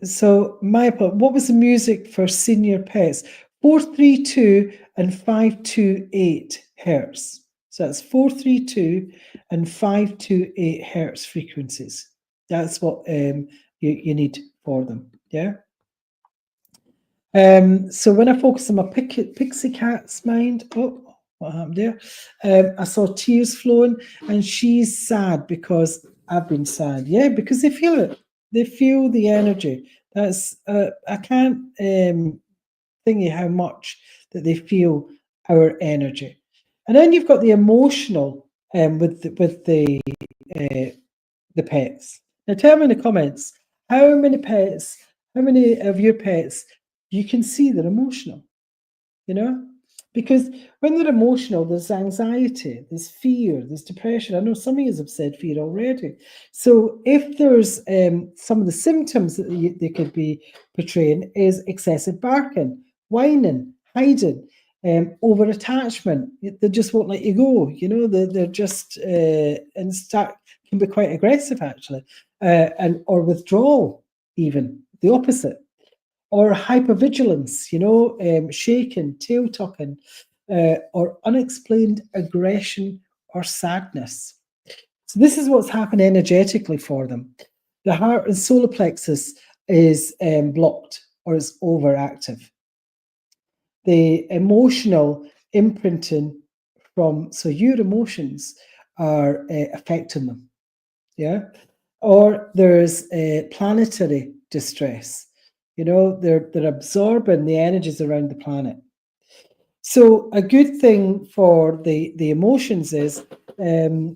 Speaker 1: So what was the music for senior pets? 432 and 528 hertz. So that's 432 and 528 hertz frequencies. That's what you need for them. Yeah. So when I focus on my pixie cat's mind, oh, what happened there? I saw tears flowing, and she's sad because I've been sad. Yeah, because they feel it. They feel the energy. That's I can't thingy how much that they feel our energy. And then you've got the emotional with the pets. Now tell me in the comments how many of your pets you can see they're emotional, you know? Because when they're emotional, there's anxiety, there's fear, there's depression. I know some of you have said fear already. So if there's some of the symptoms that they could be portraying is excessive barking, whining, hiding, over attachment. They just won't let you go. You know, they're just and can be quite aggressive actually, or withdrawal, even the opposite. Or hypervigilance, you know, shaking, tail tucking, or unexplained aggression or sadness. So this is what's happened energetically for them. The heart and solar plexus is blocked or is overactive. The emotional imprinting so your emotions are affecting them, yeah? Or there's planetary distress. You know, they're absorbing the energies around the planet. So a good thing for the emotions is a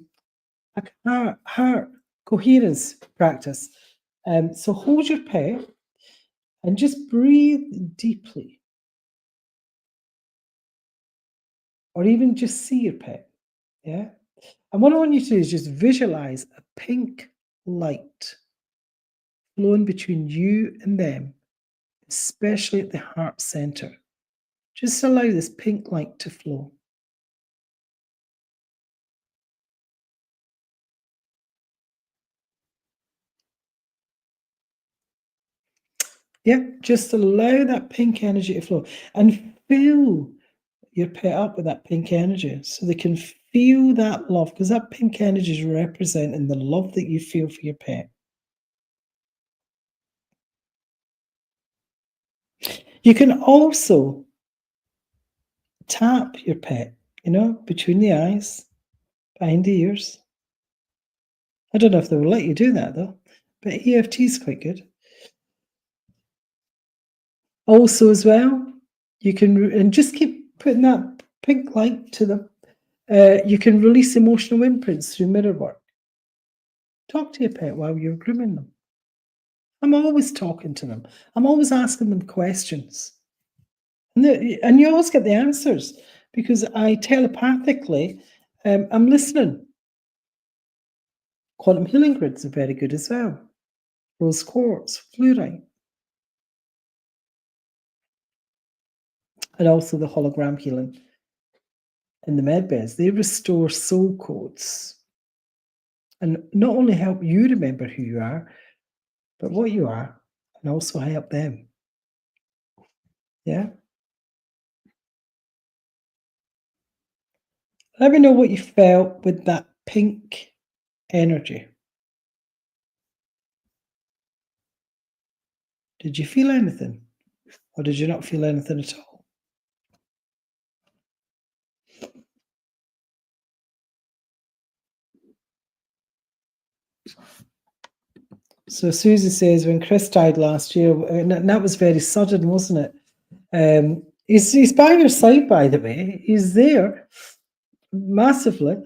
Speaker 1: heart coherence practice. So hold your pet and just breathe deeply. Or even just see your pet. Yeah. And what I want you to do is just visualize a pink light flowing between you and them, especially at the heart center. Just allow this pink light to flow. Yeah, just allow that pink energy to flow and fill your pet up with that pink energy so they can feel that love, because that pink energy is representing the love that you feel for your pet. You can also tap your pet, between the eyes, behind the ears. I don't know if they will let you do that though, but EFT is quite good. Also, as well, you can, and just keep putting that pink light to them. You can release emotional imprints through mirror work. Talk to your pet while you're grooming them. I'm always talking to them. I'm always asking them questions. And you always get the answers because I telepathically, I'm listening. Quantum healing grids are very good as well. Rose quartz, fluorite. And also the hologram healing in the med beds. They restore soul codes and not only help you remember who you are, but what you are, and also help them. Yeah? Let me know what you felt with that pink energy. Did you feel anything? Or did you not feel anything at all? So Susie says, when Chris died last year, and that was very sudden, wasn't it? He's by your side, by the way. He's there massively.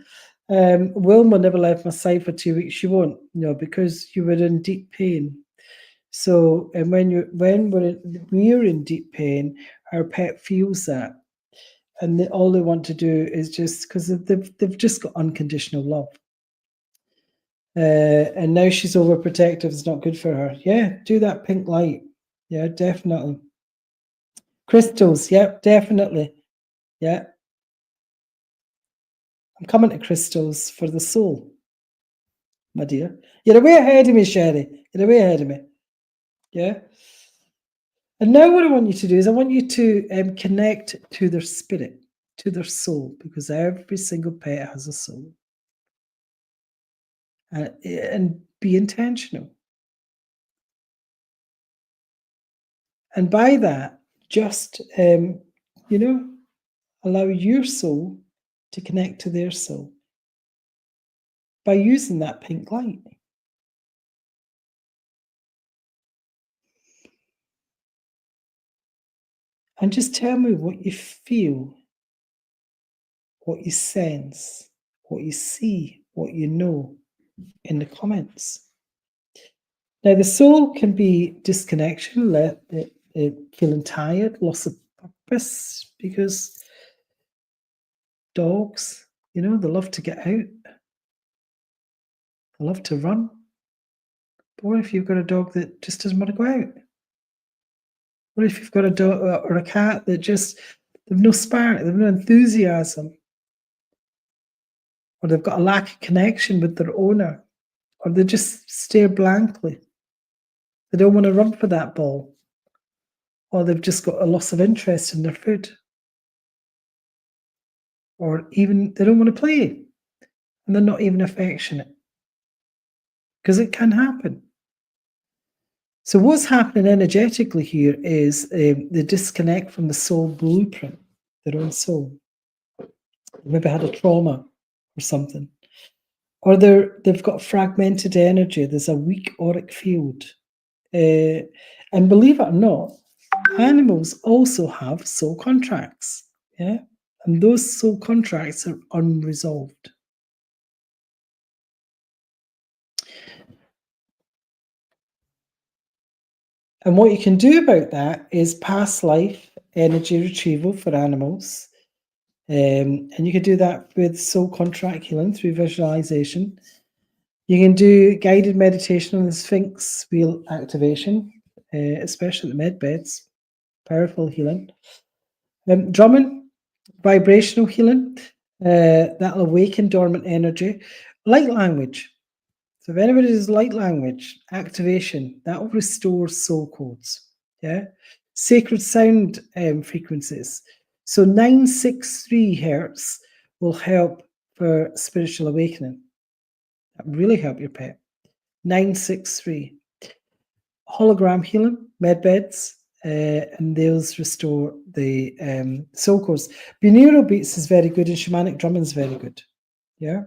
Speaker 1: Wilma never left my side for 2 weeks. She won't, because you were in deep pain. So, and when we're in deep pain, our pet feels that, and all they want to do is just because they've just got unconditional love. And now she's overprotective. It's not good for her. Yeah, do that pink light. Yeah, definitely. Crystals. Yep, definitely. Yeah. I'm coming to crystals for the soul, my dear. You're way ahead of me, Sherry. You're way ahead of me. Yeah. And now what I want you to do is I want you to connect to their spirit, to their soul, because every single pet has a soul. And be intentional. And by that, just, allow your soul to connect to their soul by using that pink light. And just tell me what you feel, what you sense, what you see, what you know in the comments. Now, the soul can be disconnection, feeling tired, loss of purpose, because dogs, they love to get out. They love to run. But what if you've got a dog that just doesn't want to go out? What if you've got a dog or a cat that they've no spark, they've no enthusiasm, or they've got a lack of connection with their owner, or they just stare blankly. They don't want to run for that ball, or they've just got a loss of interest in their food, or even they don't want to play, and they're not even affectionate, because it can happen. So what's happening energetically here is the disconnect from the soul blueprint, their own soul. Maybe had a trauma or something. Or they've got fragmented energy. There's a weak auric field. And believe it or not, animals also have soul contracts. Yeah. And those soul contracts are unresolved. And what you can do about that is past life energy retrieval for animals. And you can do that with soul contract healing through visualization. You can do guided meditation on the Sphinx wheel activation, especially at the med beds. Powerful healing. Drumming, vibrational healing. That'll awaken dormant energy. Light language. So if anybody does light language activation, that will restore soul codes. Yeah, sacred sound frequencies. So 963 hertz will help for spiritual awakening. That really help your pet. 963. Hologram healing, med beds, and those restore the soul cores. Binaural beats is very good, and shamanic drumming is very good. Yeah.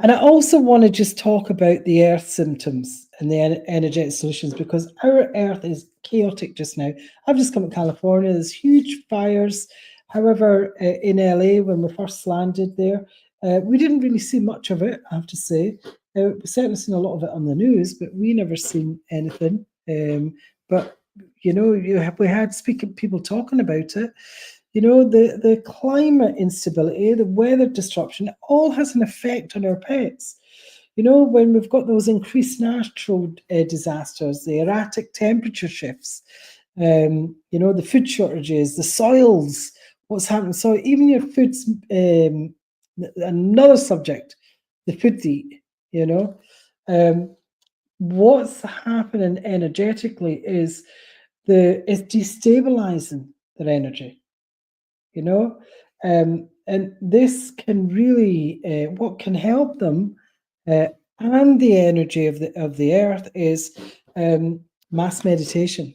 Speaker 1: And I also want to just talk about the earth symptoms and the energetic solutions, because our earth is chaotic just now. I've just come to California, there's huge fires. However, in LA, when we first landed there, we didn't really see much of it, I have to say. We've certainly seen a lot of it on the news, but we never seen anything. But, you know, we had people talking about it. You know, the climate instability, the weather disruption, it all has an effect on our pets. You know, when we've got those increased natural disasters, the erratic temperature shifts, you know, the food shortages, the soils, what's happening. So even your food's another subject, the food to eat, you know. What's happening energetically is it's destabilizing their energy. You know, and this can really what can help them and the energy of the earth is mass meditation.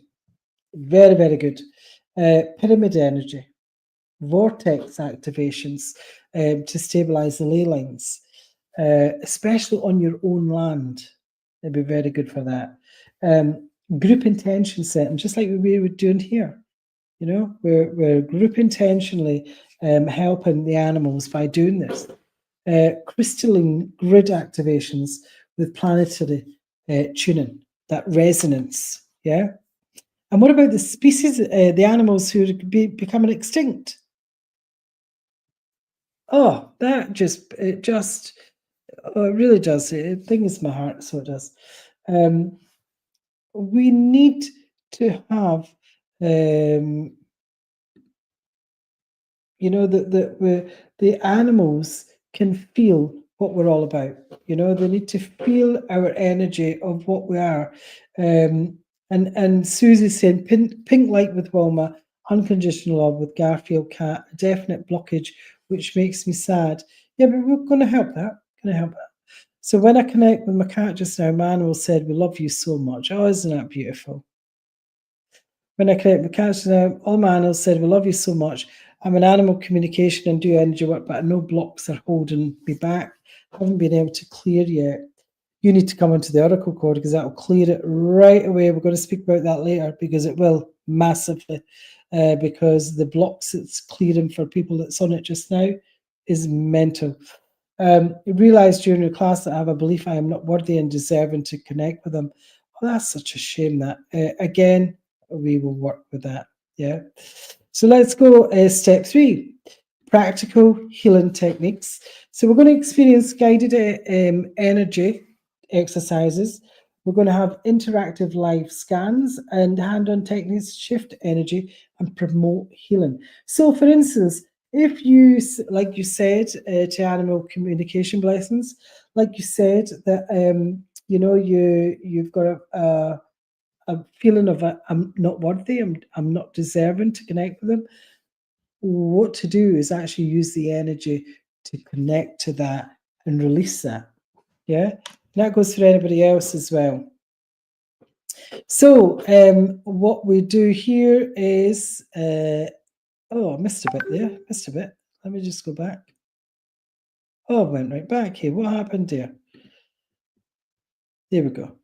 Speaker 1: Very, very good. Pyramid energy, vortex activations to stabilize the ley lines, especially on your own land. It'd be very good for that. Group intention setting, just like we were doing here. You know, we're group intentionally helping the animals by doing this. Crystalline grid activations with planetary tuning, that resonance, yeah? And what about the species, the animals who are becoming extinct? Oh, it really does. It things my heart, so it does. We need to have you know, the animals can feel what we're all about. You know, they need to feel our energy of what we are. And Susie's saying, pink light with Wilma, unconditional love with Garfield Cat, a definite blockage, which makes me sad. Yeah, but we're going to help that. Going to help that. So when I connect with my cat just now, Manuel said, we love you so much. Oh, isn't that beautiful? When I connect with cats, all my animals said, we love you so much. I'm an animal communication and do energy work, but no blocks are holding me back. I haven't been able to clear yet. You need to come into the Oracle code because that will clear it right away. We're going to speak about that later because it will massively, because the blocks it's clearing for people that's on it just now is mental. Realized during your class that I have a belief I am not worthy and deserving to connect with them. Well, that's such a shame that. Again, we will work with that. Yeah. So let's go step 3, practical healing techniques. So we're going to experience guided energy exercises. We're going to have interactive live scans and hand-on techniques to shift energy and promote healing. So for instance, if you, like you said, to animal communication blessings, like you said that, you know, you've got a feeling of I'm not worthy, I'm not deserving to connect with them. What to do is actually use the energy to connect to that and release that. Yeah, and that goes for anybody else as well. So what we do here is, oh, I missed a bit there, missed a bit. Let me just go back. Oh, I went right back here. What happened there? There we go.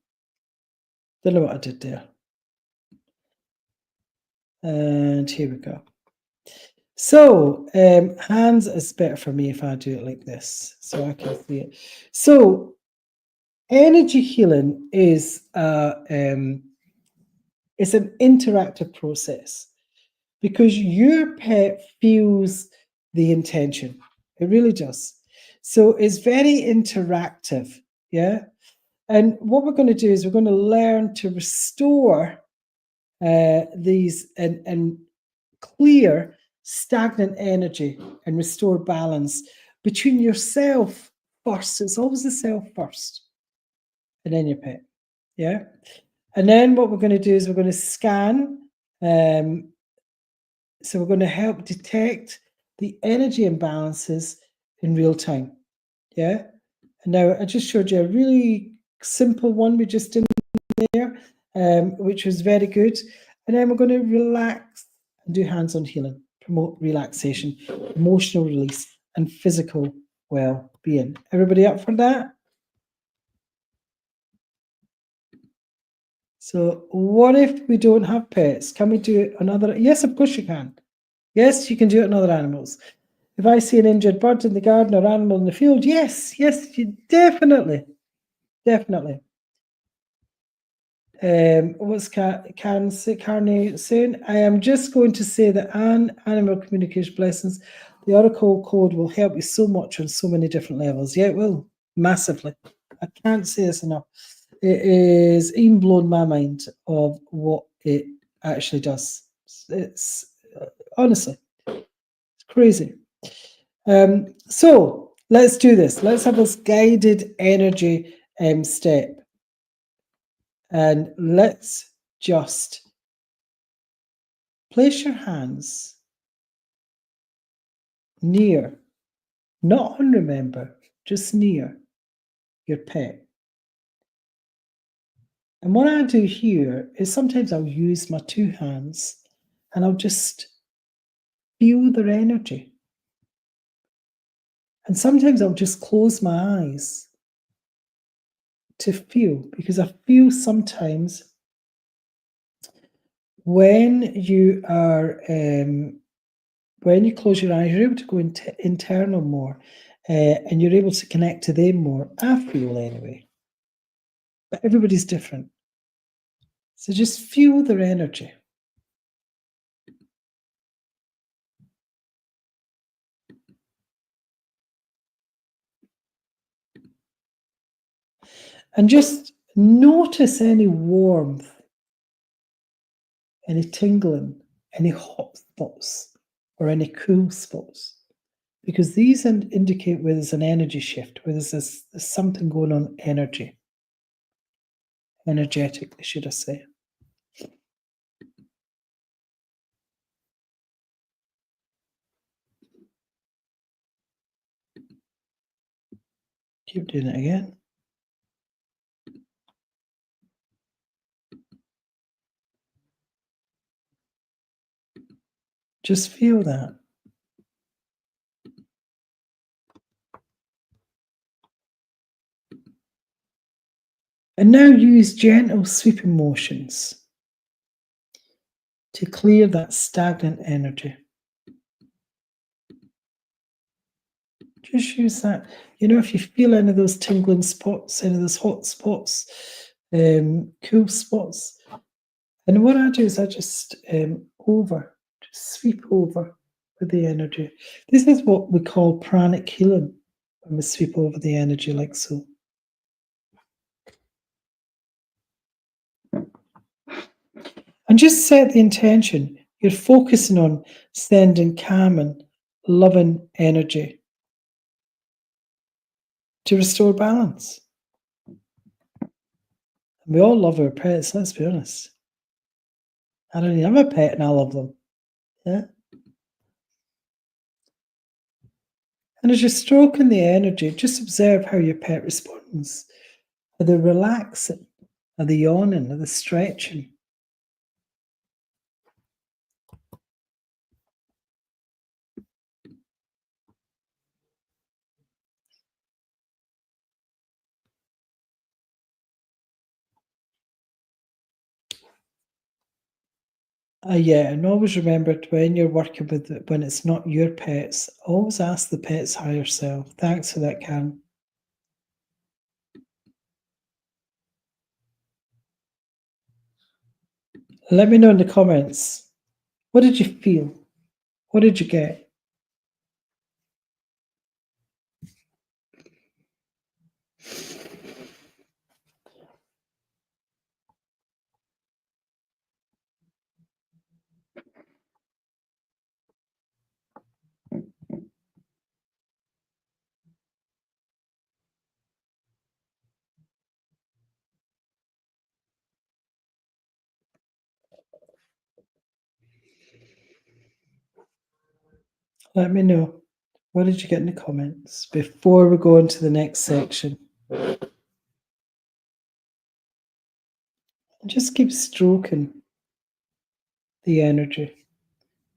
Speaker 1: Don't know what I did there. And here we go. So hands is better for me if I do it like this, so I can see it. So energy healing is it's an interactive process because your pet feels the intention. It really does. So it's very interactive, yeah. And what we're going to do is we're going to learn to restore these and clear stagnant energy and restore balance between yourself first. It's always the self first, and then your pet. Yeah. And then what we're going to do is we're going to scan. So we're going to help detect the energy imbalances in real time. Yeah. And now I just showed you a really simple one we just did there, which was very good. And then we're going to relax and do hands-on healing, promote relaxation, emotional release, and physical well-being. Everybody up for that? So what if we don't have pets? Can we do it on other? Yes, of course you can. Yes, you can do it on other animals. If I see an injured bird in the garden or animal in the field, yes, you definitely. What's Carney saying? I am just going to say that animal communication blessings, the Oracle code will help you so much on so many different levels. Yeah, it will, massively. I can't say this enough. It is even blown my mind of what it actually does. It's honestly, it's crazy. So let's do this. Let's have this guided energy step. And let's just place your hands near, not on, remember, just near your pet. And what I do here is sometimes I'll use my two hands and I'll just feel their energy. And sometimes I'll just close my eyes to feel, because I feel sometimes when you are, when you close your eyes, you're able to go into internal more, and you're able to connect to them more. I feel anyway. But everybody's different. So just feel their energy. And just notice any warmth, any tingling, any hot spots, or any cool spots. Because these indicate where there's an energy shift, where there's something going on energetically, should I say. Keep doing it again. Just feel that. And now use gentle sweeping motions to clear that stagnant energy. Just use that. You know, if you feel any of those tingling spots, any of those hot spots, cool spots. And what I do is I just just sweep over with the energy. This is what we call pranic healing, when we sweep over the energy like so. And just set the intention. You're focusing on sending calm and loving energy to restore balance. And we all love our pets, let's be honest. I don't even have a pet and I love them. Yeah. And as you're stroking the energy, just observe how your pet responds. Are they relaxing? Are they yawning? Are they stretching? Yeah, and always remember when you're working with when it's not your pets, always ask the pet's higher self. Thanks for that, Karen. Let me know in the comments. What did you feel? What did you get? Let me know. What did you get in the comments before we go into the next section? Just keep stroking the energy.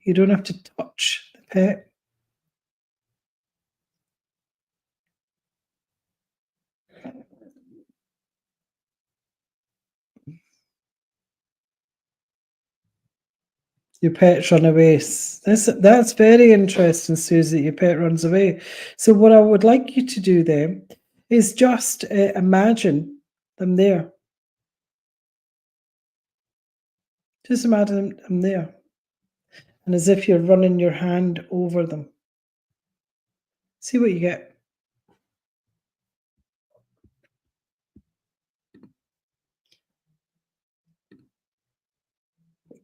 Speaker 1: You don't have to touch the pet. Your pets run away. That's very interesting, Susie, that your pet runs away. So what I would like you to do then is just imagine them there. Just imagine them there. And as if you're running your hand over them. See what you get.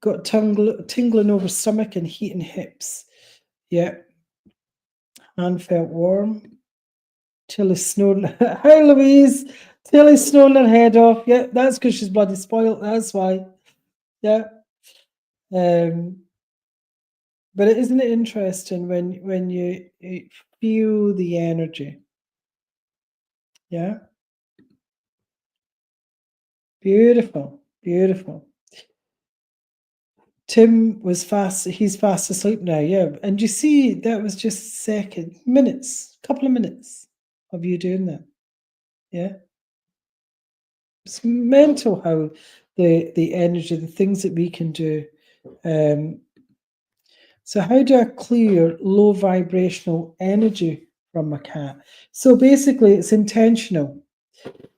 Speaker 1: Got tingling over stomach and heat in hips. Yeah. Hand felt warm. Tilly's snoring. Hi, Louise. Tilly's snoring her head off. Yeah, that's because she's bloody spoiled. That's why. Yeah. But isn't it interesting when you feel the energy? Yeah. Beautiful. Beautiful. Tim was fast. He's fast asleep now. Yeah. And you see, that was just couple of minutes of you doing that. Yeah. It's mental how the energy, the things that we can do. So how do I clear low vibrational energy from my cat? So basically, it's intentional.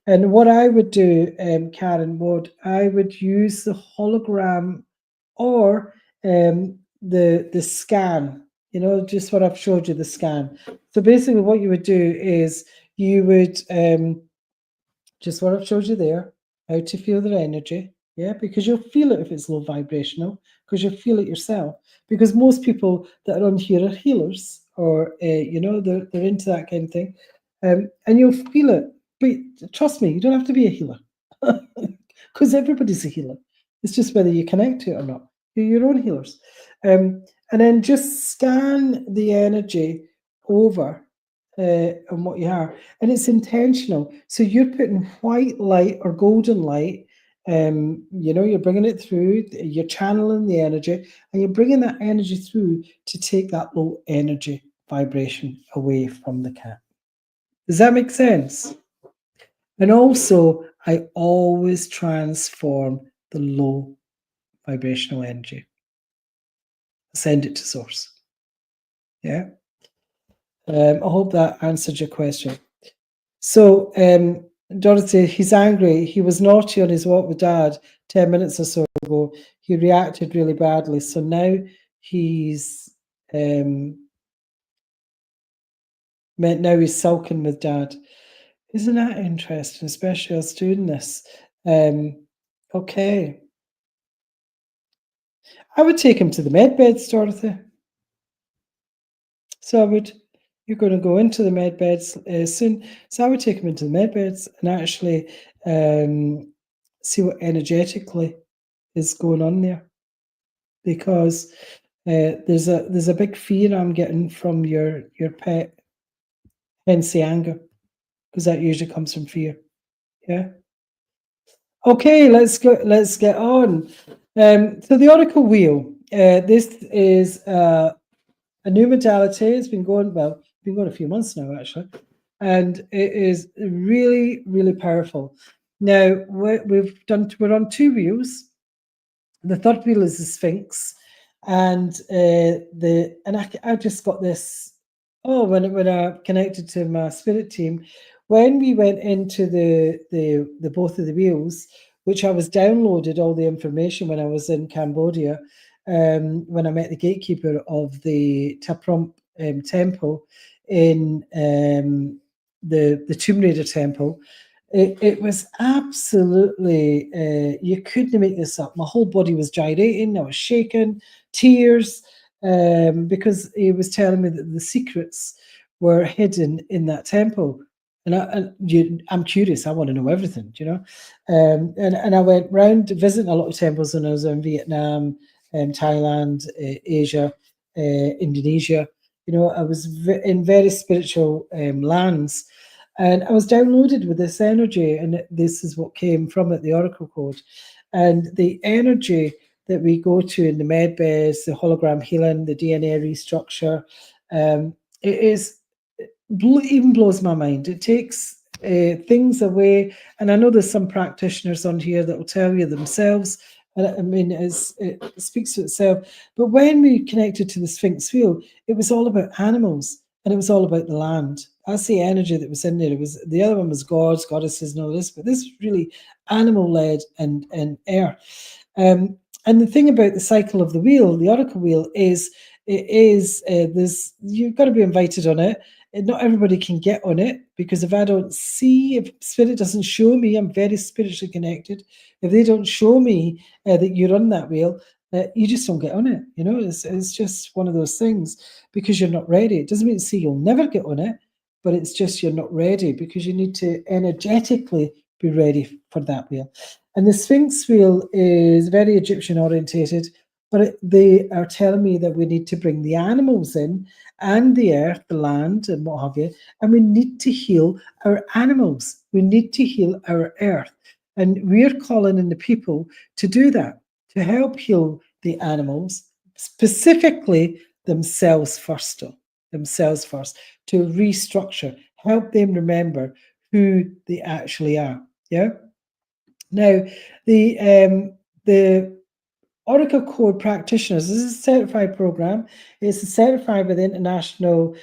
Speaker 1: And what I would do, Karen, I would use the hologram or the scan, just what I've showed you, the scan. So basically what you would do is you would, just what I've showed you there, how to feel their energy, yeah, because you'll feel it if it's low vibrational, because you'll feel it yourself. Because most people that are on here are healers, or, they're into that kind of thing, and you'll feel it. But trust me, you don't have to be a healer, because everybody's a healer. It's just whether you connect to it or not. You're your own healers. And then just scan the energy over on what you are. And it's intentional. So you're putting white light or golden light, you're bringing it through, you're channeling the energy, and you're bringing that energy through to take that low energy vibration away from the cat. Does that make sense? And also, I always transform the low vibrational energy. Send it to source. Yeah. I hope that answered your question. So, Dorothy, he's angry. He was naughty on his walk with Dad 10 minutes or so ago. He reacted really badly. So now he's sulking with Dad. Isn't that interesting? Especially us doing this. Okay. I would take him to the med beds, Dorothy. So you're going to go into the med beds soon. So I would take him into the med beds and actually see what energetically is going on there, because there's a big fear I'm getting from your pet, hence the anger, because that usually comes from fear. Yeah. Okay, let's get on. So the Oracle Wheel. This is a new modality. It's been going a few months now, actually, and it is really, really powerful. Now we're on two wheels. The third wheel is the Sphinx, and I just got this. Oh, when I connected to my spirit team, when we went into the both of the wheels, which I was downloaded all the information when I was in Cambodia, when I met the gatekeeper of the Tapromp temple in the Tomb Raider temple. It was absolutely, you couldn't make this up. My whole body was gyrating, I was shaking, tears, because he was telling me that the secrets were hidden in that temple. And I'm curious, I want to know everything, and I went round visiting a lot of temples when I was in Vietnam, Thailand, Asia, Indonesia, You know, I was in very spiritual lands, and I was downloaded with this energy, and this is what came from it, the Oracle code. And the energy that we go to in the med beds, the hologram healing, the DNA restructure, even blows my mind. It takes things away, and I know there's some practitioners on here that will tell you themselves, and I mean, it speaks for itself. But when we connected to the Sphinx wheel, it was all about animals, and it was all about the land. That's the energy that was in there. It was, the other one was gods, goddesses, and all this, but this was really animal-led and earth. And the thing about the cycle of the wheel, the Oracle wheel, is there's, you've got to be invited on it. And not everybody can get on it, because if I don't see, if spirit doesn't show me, I'm very spiritually connected. If they don't show me that you're on that wheel, you just don't get on it. You know, it's just one of those things, because you're not ready. It doesn't mean to say you'll never get on it, but it's just you're not ready, because you need to energetically be ready for that wheel. And the Sphinx wheel is very Egyptian orientated, but they are telling me that we need to bring the animals in, and the earth, the land, and what have you, and we need to heal our animals. We need to heal our earth. And we're calling in the people to do that, to help heal the animals, specifically themselves first, to restructure, help them remember who they actually are. Yeah. Now, the Oracle Code Practitioners, this is a certified program. It's certified by the International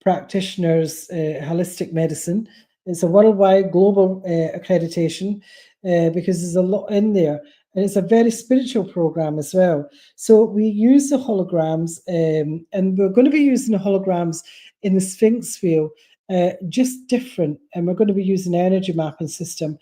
Speaker 1: Practitioners Holistic Medicine. It's a worldwide global accreditation, because there's a lot in there. And it's a very spiritual program as well. So we use the holograms, and we're going to be using the holograms in the Sphinx wheel, just different. And we're going to be using an energy mapping system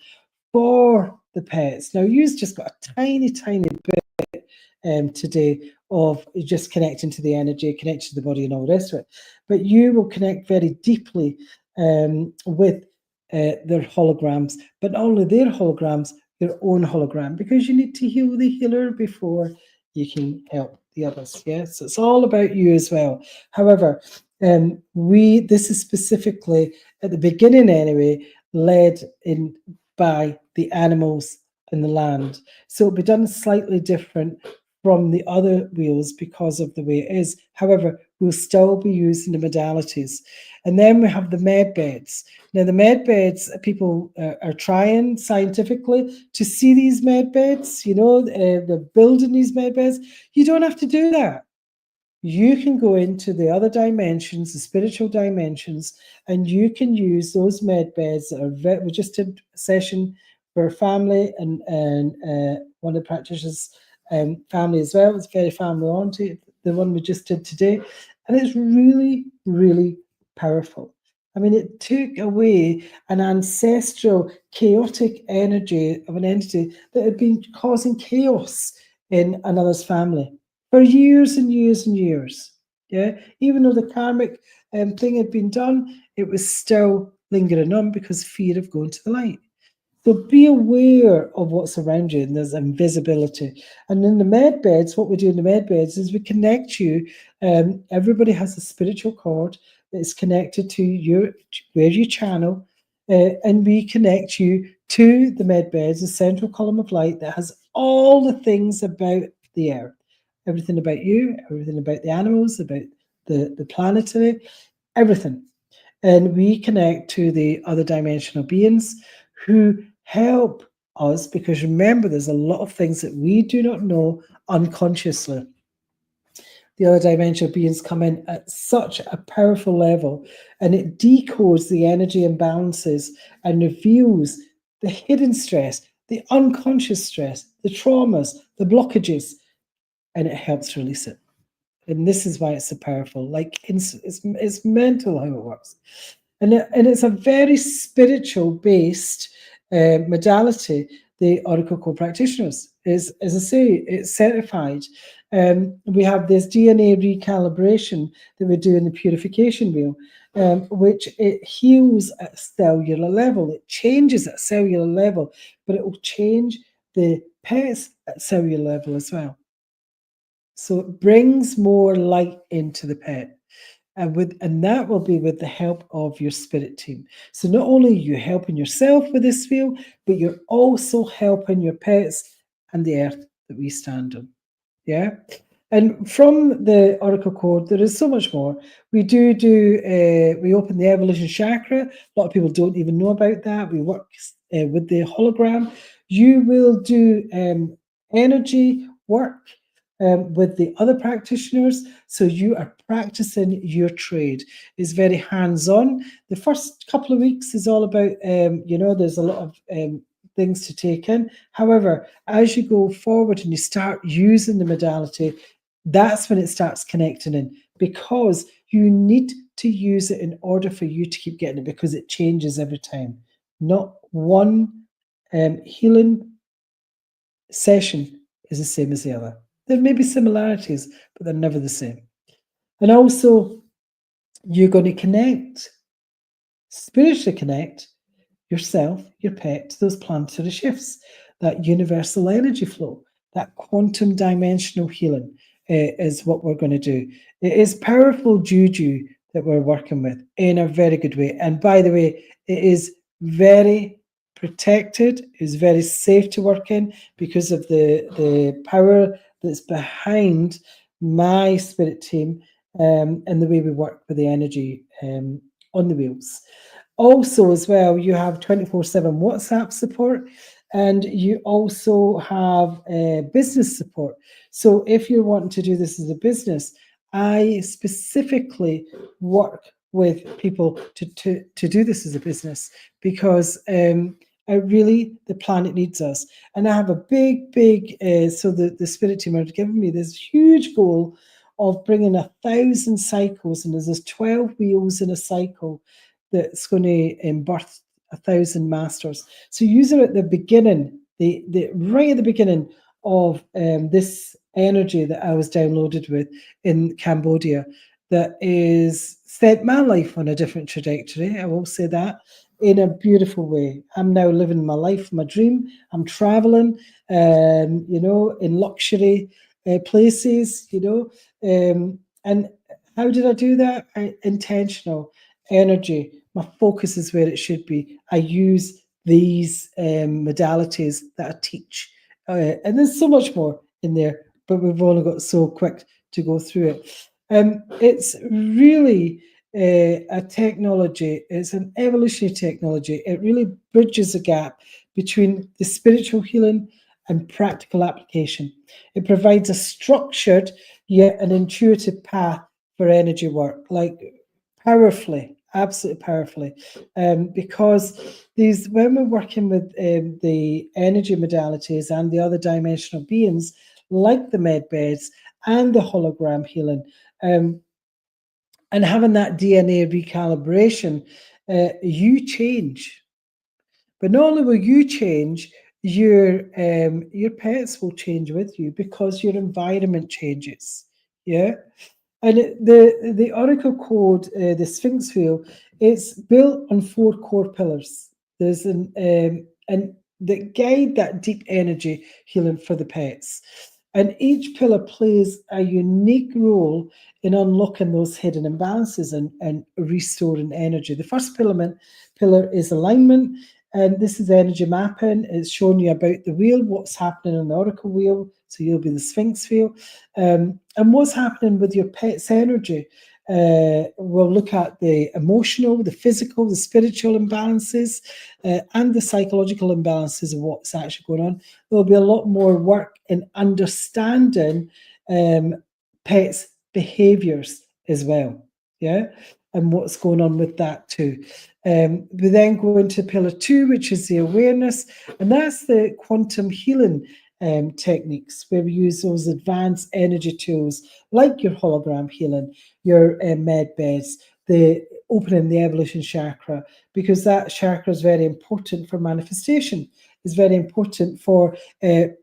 Speaker 1: for the pets. Now, you've just got a tiny bit today of just connecting to the energy, connecting to the body, and all the rest of it. But you will connect very deeply with their holograms, but not only their holograms, your own hologram, because you need to heal the healer before you can help the others. Yes, so it's all about you as well. However, this is specifically at the beginning anyway, led in by the animals and the land. So it'll be done slightly different from the other wheels because of the way it is. However, we'll still be using the modalities. And then we have the med beds. Now, the med beds, people are trying scientifically to see these med beds, you know, they're building these med beds. You don't have to do that. You can go into the other dimensions, the spiritual dimensions, and you can use those med beds that are we just did a session for family and one of the practitioners' family as well. It's very family oriented, the one we just did today. And it's really, really powerful. I mean, it took away an ancestral chaotic energy of an entity that had been causing chaos in another's family for years and years and years. Yeah, even though the karmic thing had been done, it was still lingering on because fear of going to the light. So be aware of what's around you, and there's invisibility. And in the med beds, what we do in the med beds is we connect you. Everybody has a spiritual cord that is connected to where you channel, and we connect you to the med beds, the central column of light that has all the things about the earth. Everything about you, everything about the animals, about the planetary, everything. And we connect to the other dimensional beings who help us, because remember, there's a lot of things that we do not know unconsciously. The other dimensional beings come in at such a powerful level, and it decodes the energy imbalances and reveals the hidden stress, the unconscious stress, the traumas, the blockages, and it helps release it. And this is why it's so powerful. Like it's mental how it works, and it's a very spiritual based modality. The Oracle Code Practitioners is, as I say, it's certified. We have this DNA recalibration that we do in the purification wheel, which it heals at cellular level. It changes at cellular level, but it will change the pets at cellular level as well. So it brings more light into the pet. and that will be with the help of your spirit team. So not only are you helping yourself with this field, but you're also helping your pets and the earth that we stand on. Yeah. And from the Oracle Code, there is so much more. We we open the evolution chakra. A lot of people don't even know about that. We work with the hologram. You will do energy work with the other practitioners. So you are practicing your trade. It's very hands-on. The first couple of weeks is all about, there's a lot of things to take in. However, as you go forward and you start using the modality, that's when it starts connecting in, because you need to use it in order for you to keep getting it, because it changes every time. Not one healing session is the same as the other. There may be similarities, but they're never the same. And also, you're going to connect, spiritually connect yourself, your pet, to those planetary shifts, that universal energy flow, that quantum dimensional healing is what we're going to do. It is powerful juju that we're working with in a very good way. And by the way, it is very protected, is very safe to work in, because of the power that's behind my spirit team and the way we work with the energy on the wheels. Also, as well, you have 24/7 WhatsApp support, and you also have business support. So if you're wanting to do this as a business, I specifically work with people to do this as a business, because the planet needs us. And I have a big, so the spirit team are giving me this huge goal of bringing 1,000 cycles, and there's 12 wheels in a cycle that's going to birth 1,000 masters. So use it at the beginning, the right at the beginning of this energy that I was downloaded with in Cambodia, that is set my life on a different trajectory. I will say that, in a beautiful way. I'm now living my life, my dream. I'm traveling, in luxury places, and how did I do that? Intentional energy. My focus is where it should be. I use these modalities that I teach. And there's so much more in there, but we've only got so quick to go through it. It's really a technology. It's an evolutionary technology. It really bridges the gap between the spiritual healing and practical application. It provides a structured yet an intuitive path for energy work, like powerfully, absolutely powerfully, because when we're working with the energy modalities and the other dimensional beings, like the med beds and the hologram healing, and having that DNA recalibration, you change. But not only will you change, your pets will change with you, because your environment changes. Yeah. And the Oracle Code, the Sphinx wheel, it's built on 4 core pillars. There's and that guide that deep energy healing for the pets. And each pillar plays a unique role in unlocking those hidden imbalances and restoring energy. The first pillar is alignment. And this is energy mapping. It's showing you about the wheel, what's happening on the Oracle wheel. So you'll be the Sphinx wheel. And what's happening with your pet's energy. We'll look at the emotional, the physical, the spiritual imbalances, and the psychological imbalances of what's actually going on. There'll be a lot more work in understanding pets' behaviors as well. Yeah. And what's going on with that too. We then go into pillar 2, which is the awareness, and that's the quantum healing techniques, where we use those advanced energy tools like your hologram healing, your med beds, the opening the evolution chakra, because that chakra is very important for manifestation. It's very important for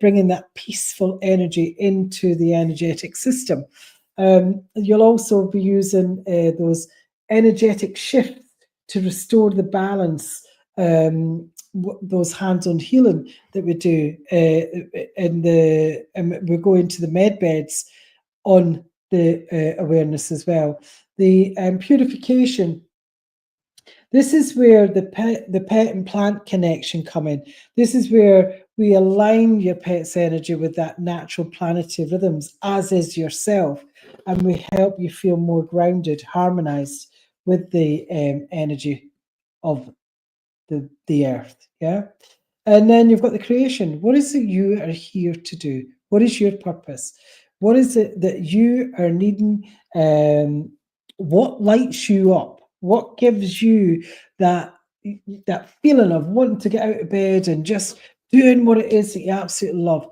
Speaker 1: bringing that peaceful energy into the energetic system. You'll also be using those energetic shifts to restore the balance, those hands-on healing that we do, and we go into the med beds on the awareness as well. The purification. This is where the pet and plant connection come in. This is where we align your pet's energy with that natural planetary rhythms, as is yourself, and we help you feel more grounded, harmonized with the energy of the earth. Yeah. And then you've got the creation. What is it you are here to do? What is your purpose? What is it that you are needing? What lights you up? What gives you that feeling of wanting to get out of bed and just doing what it is that you absolutely love?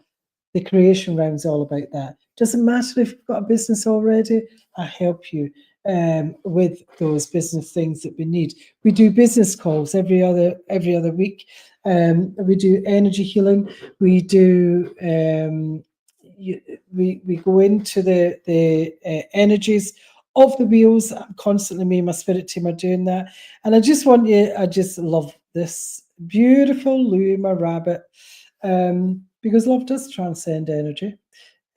Speaker 1: The creation round's all about that. Doesn't matter if you've got a business already, I help you with those business things that we need. We do business calls every other week. We do energy healing. We do we go into the energies of the wheels. Constantly, me and my spirit team are doing that. And I just love this beautiful Louie, my rabbit, because love does transcend energy.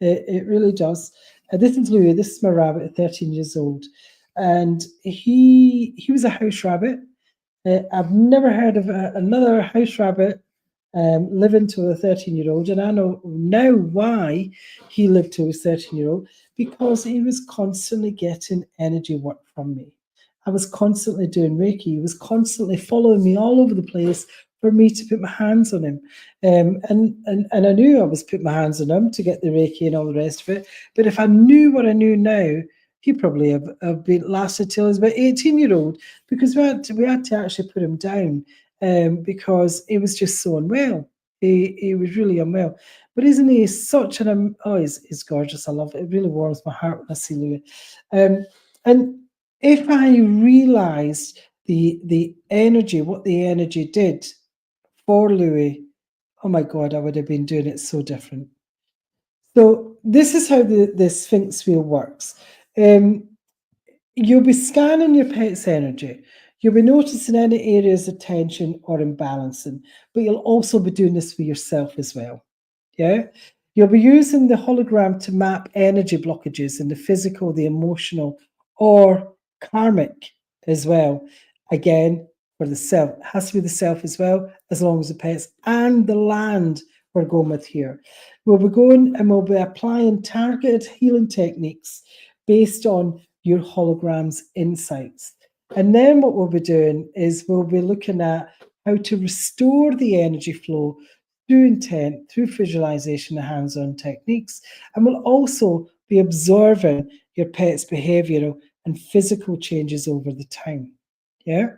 Speaker 1: It really does. This is Louie. This is my rabbit at 13 years old. And he was a house rabbit. I've never heard of another house rabbit living to a 13-year-old. And I know now why he lived to his 13-year-old, because he was constantly getting energy work from me. I was constantly doing Reiki. He was constantly following me all over the place for me to put my hands on him. And I knew I was putting my hands on him to get the Reiki and all the rest of it. But if I knew what I knew now, he probably have been lasted till he was about 18-year-old, because we had to actually put him down because he was just so unwell. He was really unwell. But isn't he such an he's gorgeous. I love it. It really warms my heart when I see Louis. And if I realized the energy, what the energy did for Louis, oh my God, I would have been doing it so different. So this is how the Sphinx wheel works. You'll be scanning your pet's energy. You'll be noticing any areas of tension or imbalancing, but you'll also be doing this for yourself as well. Yeah. You'll be using the hologram to map energy blockages in the physical, the emotional, or karmic as well. Again, for the self. It has to be the self as well, as long as the pets and the land we're going with here. We'll be going and we'll be applying targeted healing techniques based on your hologram's insights. And then what we'll be doing is we'll be looking at how to restore the energy flow through intent, through visualization and hands-on techniques. And we'll also be observing your pet's behavioral and physical changes over the time. Yeah?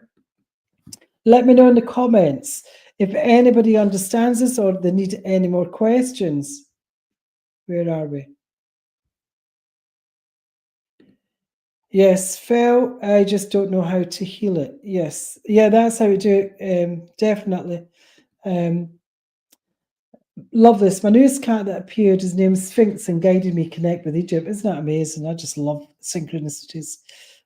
Speaker 1: Let me know in the comments if anybody understands this or they need any more questions. Where are we? Yes, Phil, I just don't know how to heal it. Yes. Yeah, that's how we do it. Definitely. Love this. My newest cat that appeared, his name is Sphinx and guided me connect with Egypt. Isn't that amazing? I just love synchronicities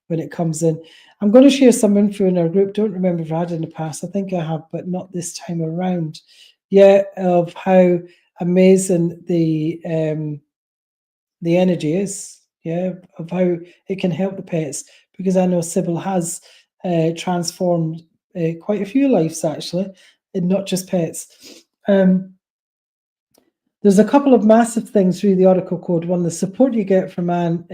Speaker 1: when it comes in. I'm going to share some info in our group. Don't remember if I had in the past. I think I have, but not this time around. Yeah, of how amazing the energy is. Yeah, of how it can help the pets, because I know Sybil has transformed quite a few lives actually, and not just pets. There's a couple of massive things through the Oracle code. One, the support you get from Anne,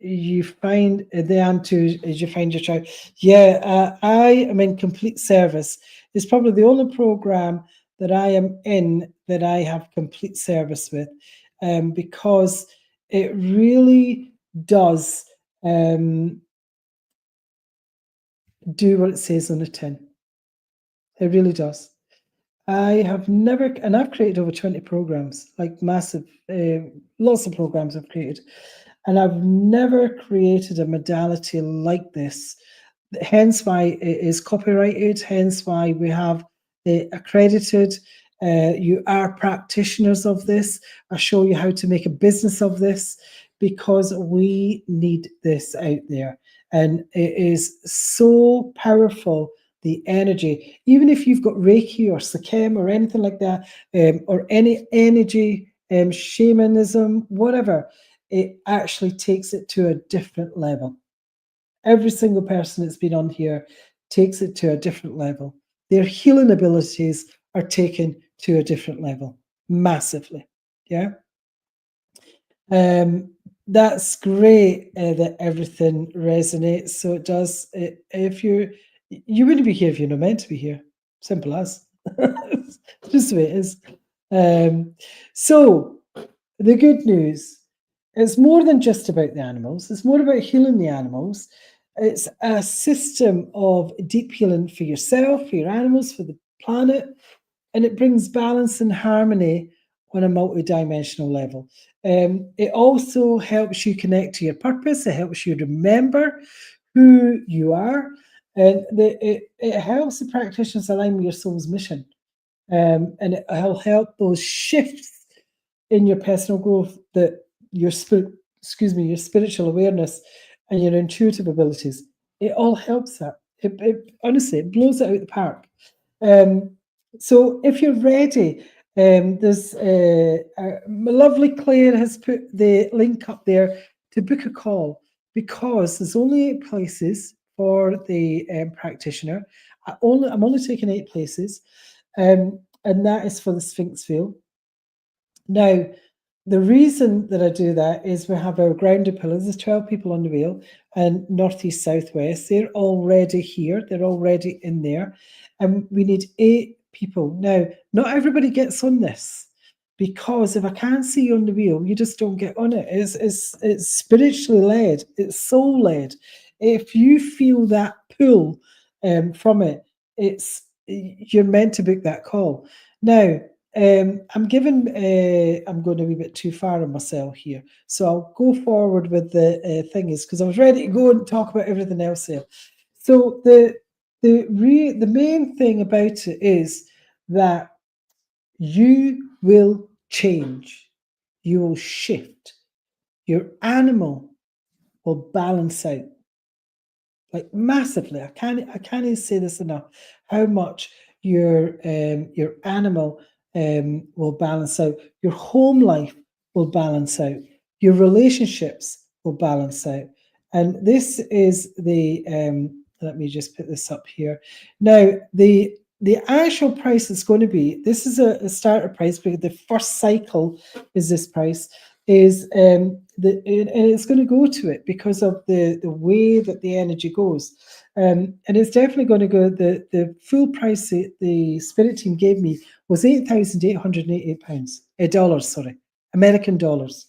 Speaker 1: you find the Anne as you find your child. Yeah, I am in complete service. It's probably the only program that I am in that I have complete service with, because it really does do what it says on the tin. It really does. I have never, and I've created over 20 programs, like massive, lots of programs I've created, and I've never created a modality like this. Hence why it is copyrighted, hence why we have the accredited. You are practitioners of this. I show you how to make a business of this, because we need this out there. And it is so powerful, the energy. Even if you've got Reiki or Sakem or anything like that, or any energy, shamanism, whatever, it actually takes it to a different level. Every single person that's been on here takes it to a different level. Their healing abilities are taken to a different level, massively. Yeah. That's great that everything resonates. So it does. If you wouldn't be here if you're not meant to be here. Simple as. Just the way it is. So the good news, it's more than just about the animals. It's more about healing the animals. It's a system of deep healing for yourself, for your animals, for the planet, and it brings balance and harmony on a multi-dimensional level. It also helps you connect to your purpose. It helps you remember who you are, and it helps the practitioners align with your soul's mission. And it'll help those shifts in your personal growth, that your your spiritual awareness and your intuitive abilities. It all helps that. It honestly, it blows it out of the park. So if you're ready, there's my lovely Claire has put the link up there to book a call, because there's only 8 places for the practitioner. I'm only taking 8 places, and that is for the Sphinx field. Now, the reason that I do that is we have our grounded pillars. There's 12 people on the wheel, and northeast, southwest. They're already here. They're already in there, and we need 8 people. Now, not everybody gets on this, because if I can't see you on the wheel, you just don't get on it. It's spiritually led. It's soul led. If you feel that pull from it, you're meant to book that call. Now, I'm going a wee bit too far on myself here, so I'll go forward with the thing is, because I was ready to go and talk about everything else here. So the main thing about it is that you will change, you will shift, your animal will balance out, like massively. I can't say this enough, how much your animal will balance out, your home life will balance out, your relationships will balance out. And this is the let me just put this up here. Now, the actual price is going to be, this is a starter price, because the first cycle is this price, is and it's going to go to it because of the way that the energy goes, and it's definitely going to go. The full price the spirit team gave me was £8,888 dollars, sorry, American dollars.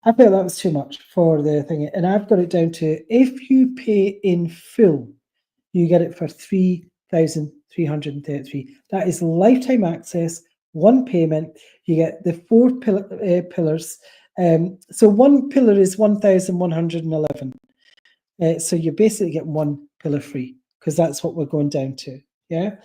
Speaker 1: I felt that was too much for the thing, and I've got it down to, if you pay in full, you get it for $3,333. That is lifetime access, one payment. You get the 4 pillars. So one pillar is 1,111. So you basically get one pillar free, because that's what we're going down to. Yeah.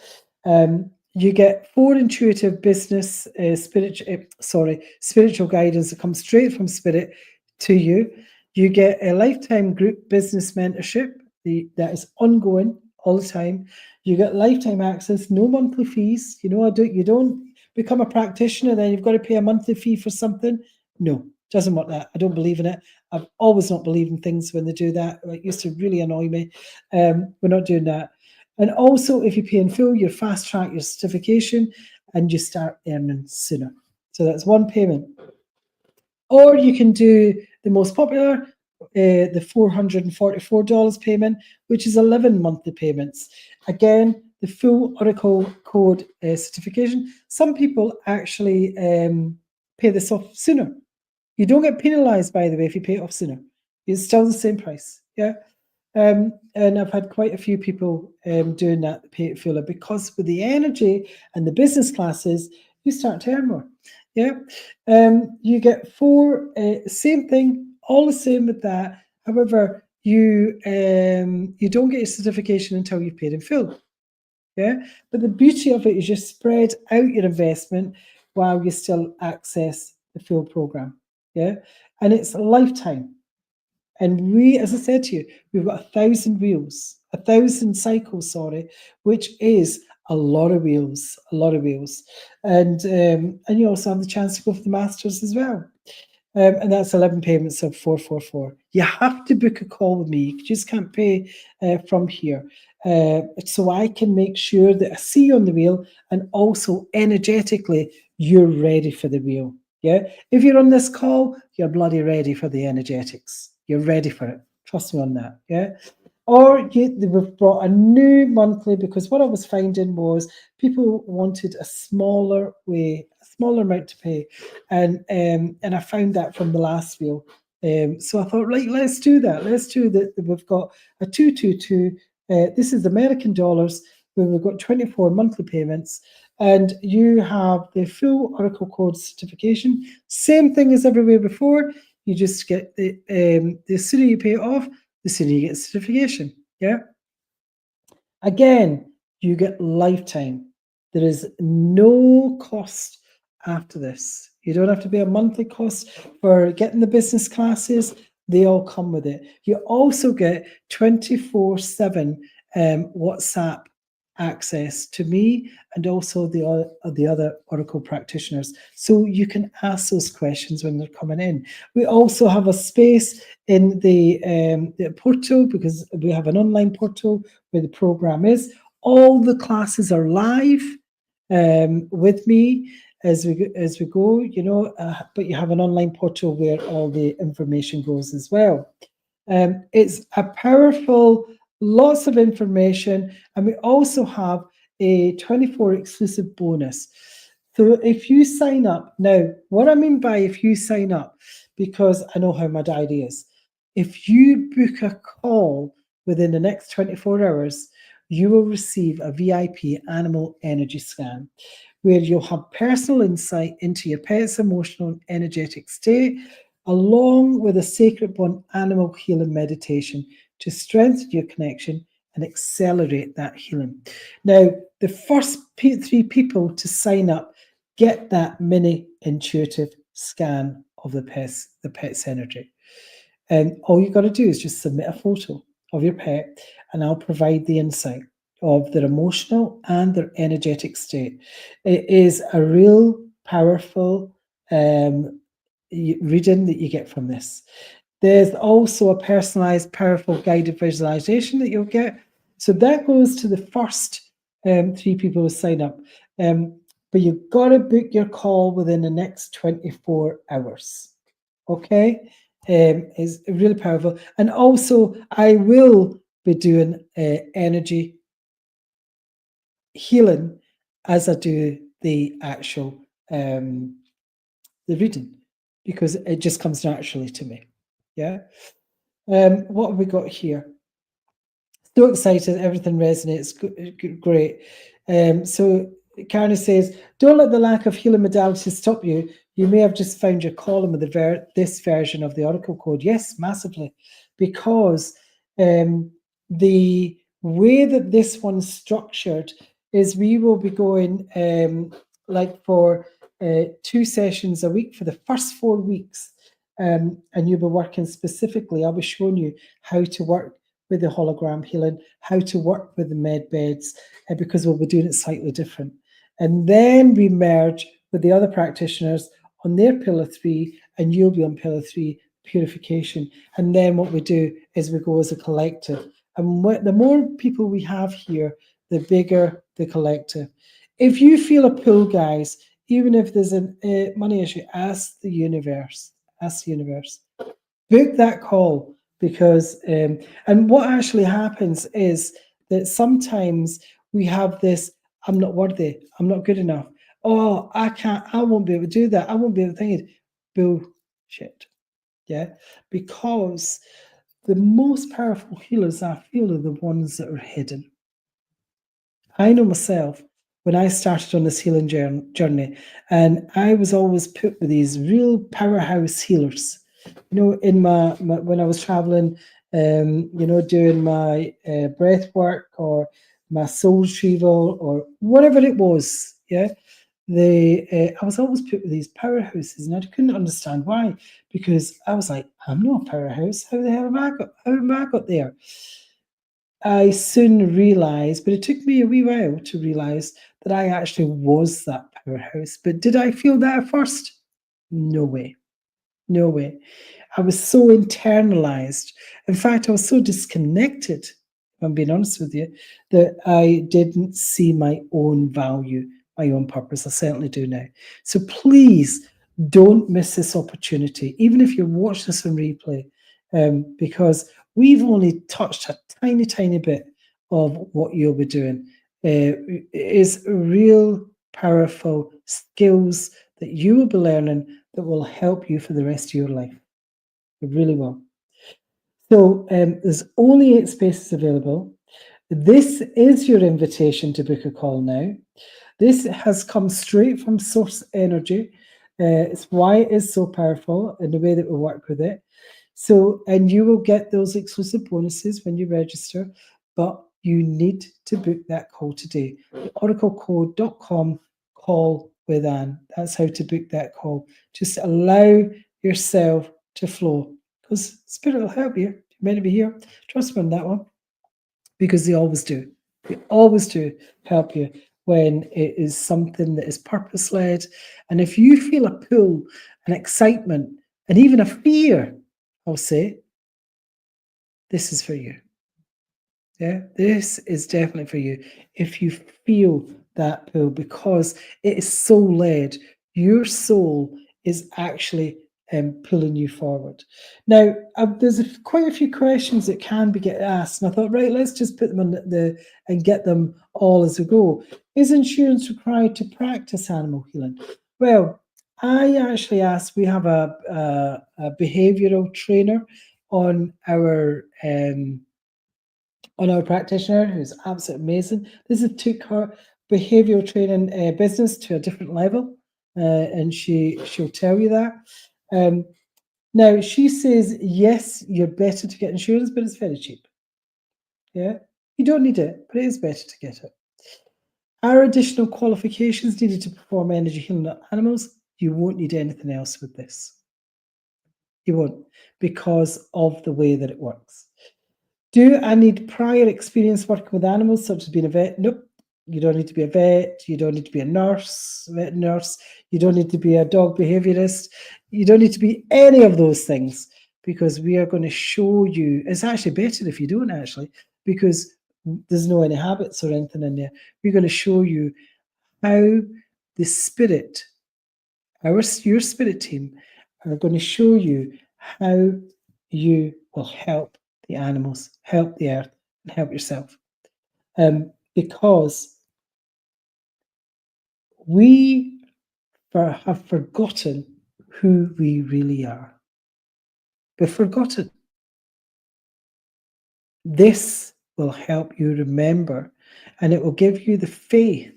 Speaker 1: You get 4 intuitive business spiritual guidance that comes straight from spirit to you. You get a lifetime group business mentorship that is ongoing all the time. You get lifetime access, no monthly fees. You don't become a practitioner, then you've got to pay a monthly fee for something. No, doesn't work that. I don't believe in it. I've always not believed in things when they do that. It used to really annoy me. We're not doing that. And also, if you pay in full, you fast track your certification and you start earning sooner. So that's one payment. Or you can do the most popular, the $444 payment, which is 11 monthly payments. Again, the full Oracle code certification. Some people actually pay this off sooner. You don't get penalized, by the way, if you pay it off sooner. It's still the same price. Yeah. And I've had quite a few people doing that, pay it fuller, because with the energy and the business classes, you start to earn more. Yeah. You get 4, same thing, all the same with that. However, you don't get your certification until you've paid in full. Yeah. But the beauty of it is you spread out your investment while you still access the full program. Yeah. And it's a lifetime. And we, as I said to you, we've got 1,000 wheels, 1,000 cycles, sorry, which is a lot of wheels, a lot of wheels. And you also have the chance to go for the masters as well. And that's 11 payments of 444. You have to book a call with me. You just can't pay from here. So I can make sure that I see you on the wheel, and also energetically, you're ready for the wheel. Yeah. If you're on this call, you're bloody ready for the energetics. You're ready for it. Trust me on that. Yeah. Or we've brought a new monthly, because what I was finding was people wanted a smaller way, a smaller amount to pay, and I found that from the last wheel. So I thought, right, let's do that. Let's do that. We've got a 222. This is American dollars, where we've got 24 monthly payments, and you have the full Oracle code certification. Same thing as everywhere before. You just get the sooner you pay it off, the sooner you get certification. Yeah. Again, you get lifetime. There is no cost after this. You don't have to pay a monthly cost for getting the business classes. They all come with it. You also get 24/7 WhatsApp access to me, and also the other Oracle practitioners. So you can ask those questions when they're coming in. We also have a space in the portal, because we have an online portal where the program is. All the classes are live with me as we go, you know, but you have an online portal where all the information goes as well. It's a powerful, lots of information, and we also have a 24 exclusive bonus. So if you sign up, now what I mean by if you sign up, because I know how my diary is, if you book a call within the next 24 hours, you will receive a VIP animal energy scan, where you'll have personal insight into your pet's emotional and energetic state, along with a sacred bond animal healing meditation to strengthen your connection and accelerate that healing. Now, the first 3 people to sign up get that mini intuitive scan of the pet's energy. And all you've got to do is just submit a photo of your pet, and I'll provide the insight of their emotional and their energetic state. It is a real powerful reading that you get from this. There's also a personalized, powerful guided visualization that you'll get. So that goes to the first 3 people who sign up. But you've got to book your call within the next 24 hours. Okay? Is really powerful. And also, I will be doing energy healing as I do the actual the reading, because it just comes naturally to me. Yeah. What have we got here? So excited, everything resonates. Great. So Karen says, don't let the lack of healing modalities stop you. You may have just found your calling with this version of the Oracle code. Yes, massively. Because the way that this one's structured is we will be going like for 2 sessions a week for the first 4 weeks. And you'll be working specifically. I'll be showing you how to work with the hologram healing, how to work with the med beds, because we'll be doing it slightly different. And then we merge with the other practitioners on their pillar 3, and you'll be on pillar 3, purification. And then what we do is we go as a collective. And the more people we have here, the bigger the collective. If you feel a pull, guys, even if there's a money issue, ask the universe. Ask the universe. Book that call. Because and what actually happens is that sometimes we have this, I'm not worthy, I'm not good enough, oh, I won't be able to do that, I won't be able to think it. Bullshit. Yeah, because the most powerful healers I feel are the ones that are hidden. I know myself when I started on this healing journey, and I was always put with these real powerhouse healers. You know, in my when I was traveling, you know, doing my breath work or my soul retrieval or whatever it was, yeah, I was always put with these powerhouses, and I couldn't understand why, because I was like, I'm not a powerhouse. How the hell am I got there? I soon realized, but it took me a wee while to realize that I actually was that powerhouse. But did I feel that at first? No way. No way. I was so internalized. In fact, I was so disconnected, if I'm being honest with you, that I didn't see my own value, my own purpose. I certainly do now. So please don't miss this opportunity, even if you're watching this on replay, because we've only touched a tiny, tiny bit of what you'll be doing. It is real powerful skills that you will be learning that will help you for the rest of your life. It really will. So there's only 8 spaces available. This is your invitation to book a call now. This has come straight from source energy. It's why it is so powerful and the way that we work with it. So, and you will get those exclusive bonuses when you register, but you need to book that call today. oraclecode.com call with Anne. That's how to book that call. Just allow yourself to flow, because Spirit will help you. You're meant to be here. Trust me on that one, because they always do. They always do help you when it is something that is purpose-led. And if you feel a pull, an excitement, and even a fear, I'll say, this is for you. Yeah, this is definitely for you. If you feel that pull, because it is soul-led, your soul is actually pulling you forward. Now, there's quite a few questions that can be get asked, and I thought, right, let's just put them on and get them all as we go. Is insurance required to practice animal healing? Well, I actually asked. We have a behavioral trainer on our practitioner, who's absolutely amazing. This has took her behavioral training business to a different level, and she'll tell you that. Now, she says, yes, you're better to get insurance, but it's very cheap. Yeah, you don't need it, but it is better to get it. Are additional qualifications needed to perform energy healing on animals? You won't need anything else with this. You won't, because of the way that it works. Do I need prior experience working with animals, such as being a vet? Nope. You don't need to be a vet. You don't need to be a vet nurse. You don't need to be a dog behaviorist. You don't need to be any of those things, because we are going to show you. It's actually better if you don't, actually, because there's no any habits or anything in there. We're going to show you how the spirit, your spirit team, are going to show you how you will help the animals, help the earth, and help yourself. Because we have forgotten who we really are. We've forgotten. This will help you remember, and it will give you the faith,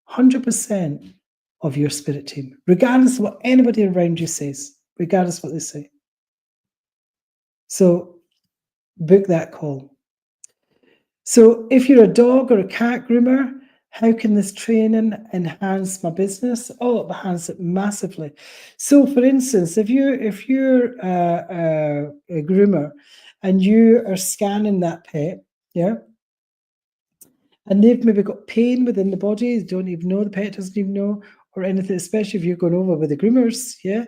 Speaker 1: 100% of your spirit team, regardless of what anybody around you says, regardless of what they say. So book that call. So if you're a dog or a cat groomer, how can this training enhance my business? Oh, it enhances it massively. So for instance, if you're a groomer and you are scanning that pet, yeah, and they've maybe got pain within the body, they don't even know, the pet doesn't even know, or anything, especially if you're going over with the groomers, yeah,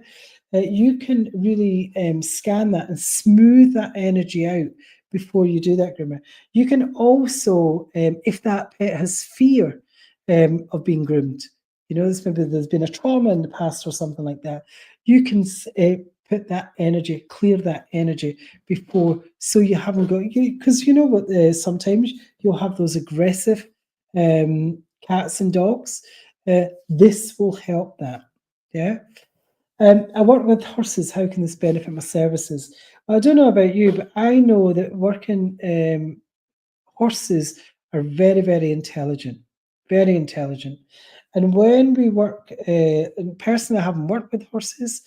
Speaker 1: you can really scan that and smooth that energy out before you do that groomer. You can also, if that pet has fear of being groomed, you know, there's been a trauma in the past or something like that, you can put that energy, clear that energy before, so you haven't got, because you know what, sometimes you'll have those aggressive cats and dogs. This will help that, yeah. I work with horses. How can this benefit my services? Well, I don't know about you, but I know that working horses are very, very intelligent, very intelligent. And when we work, personally, I haven't worked with horses,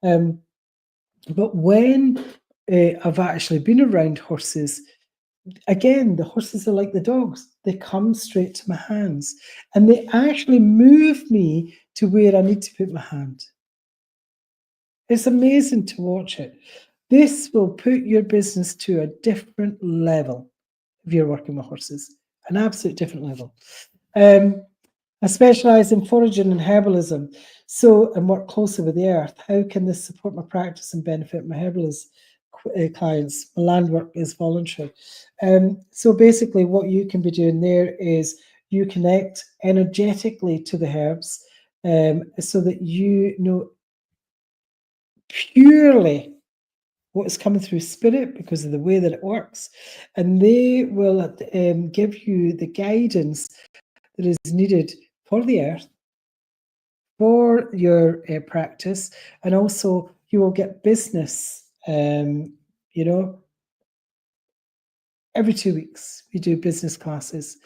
Speaker 1: but when I've actually been around horses, again, the horses are like the dogs. They come straight to my hands, and they actually move me to where I need to put my hand. It's amazing to watch it. This will put your business to a different level if you're working with horses, an absolute different level. I specialize in foraging and herbalism, and work closely with the earth. How can this support my practice and benefit my herbalist clients? My land work is voluntary. So basically what you can be doing there is you connect energetically to the herbs, so that you know purely what is coming through spirit because of the way that it works, and they will give you the guidance that is needed for the earth, for your practice, and also you will get business. You know, every 2 weeks we do business classes.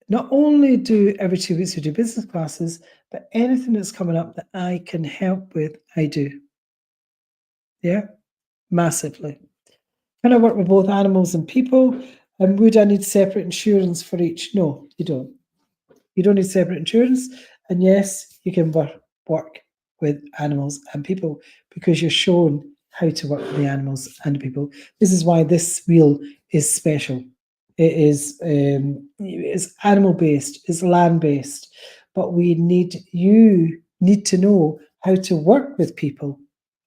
Speaker 1: Not only do every 2 weeks we do business classes, but anything that's coming up that I can help with, I do. Yeah, massively. Can I work with both animals and people? And would I need separate insurance for each? No, you don't. You don't need separate insurance. And yes, you can work with animals and people because you're shown how to work with the animals and people. This is why this wheel is special. It is it's animal based, it's land based, but you need to know how to work with people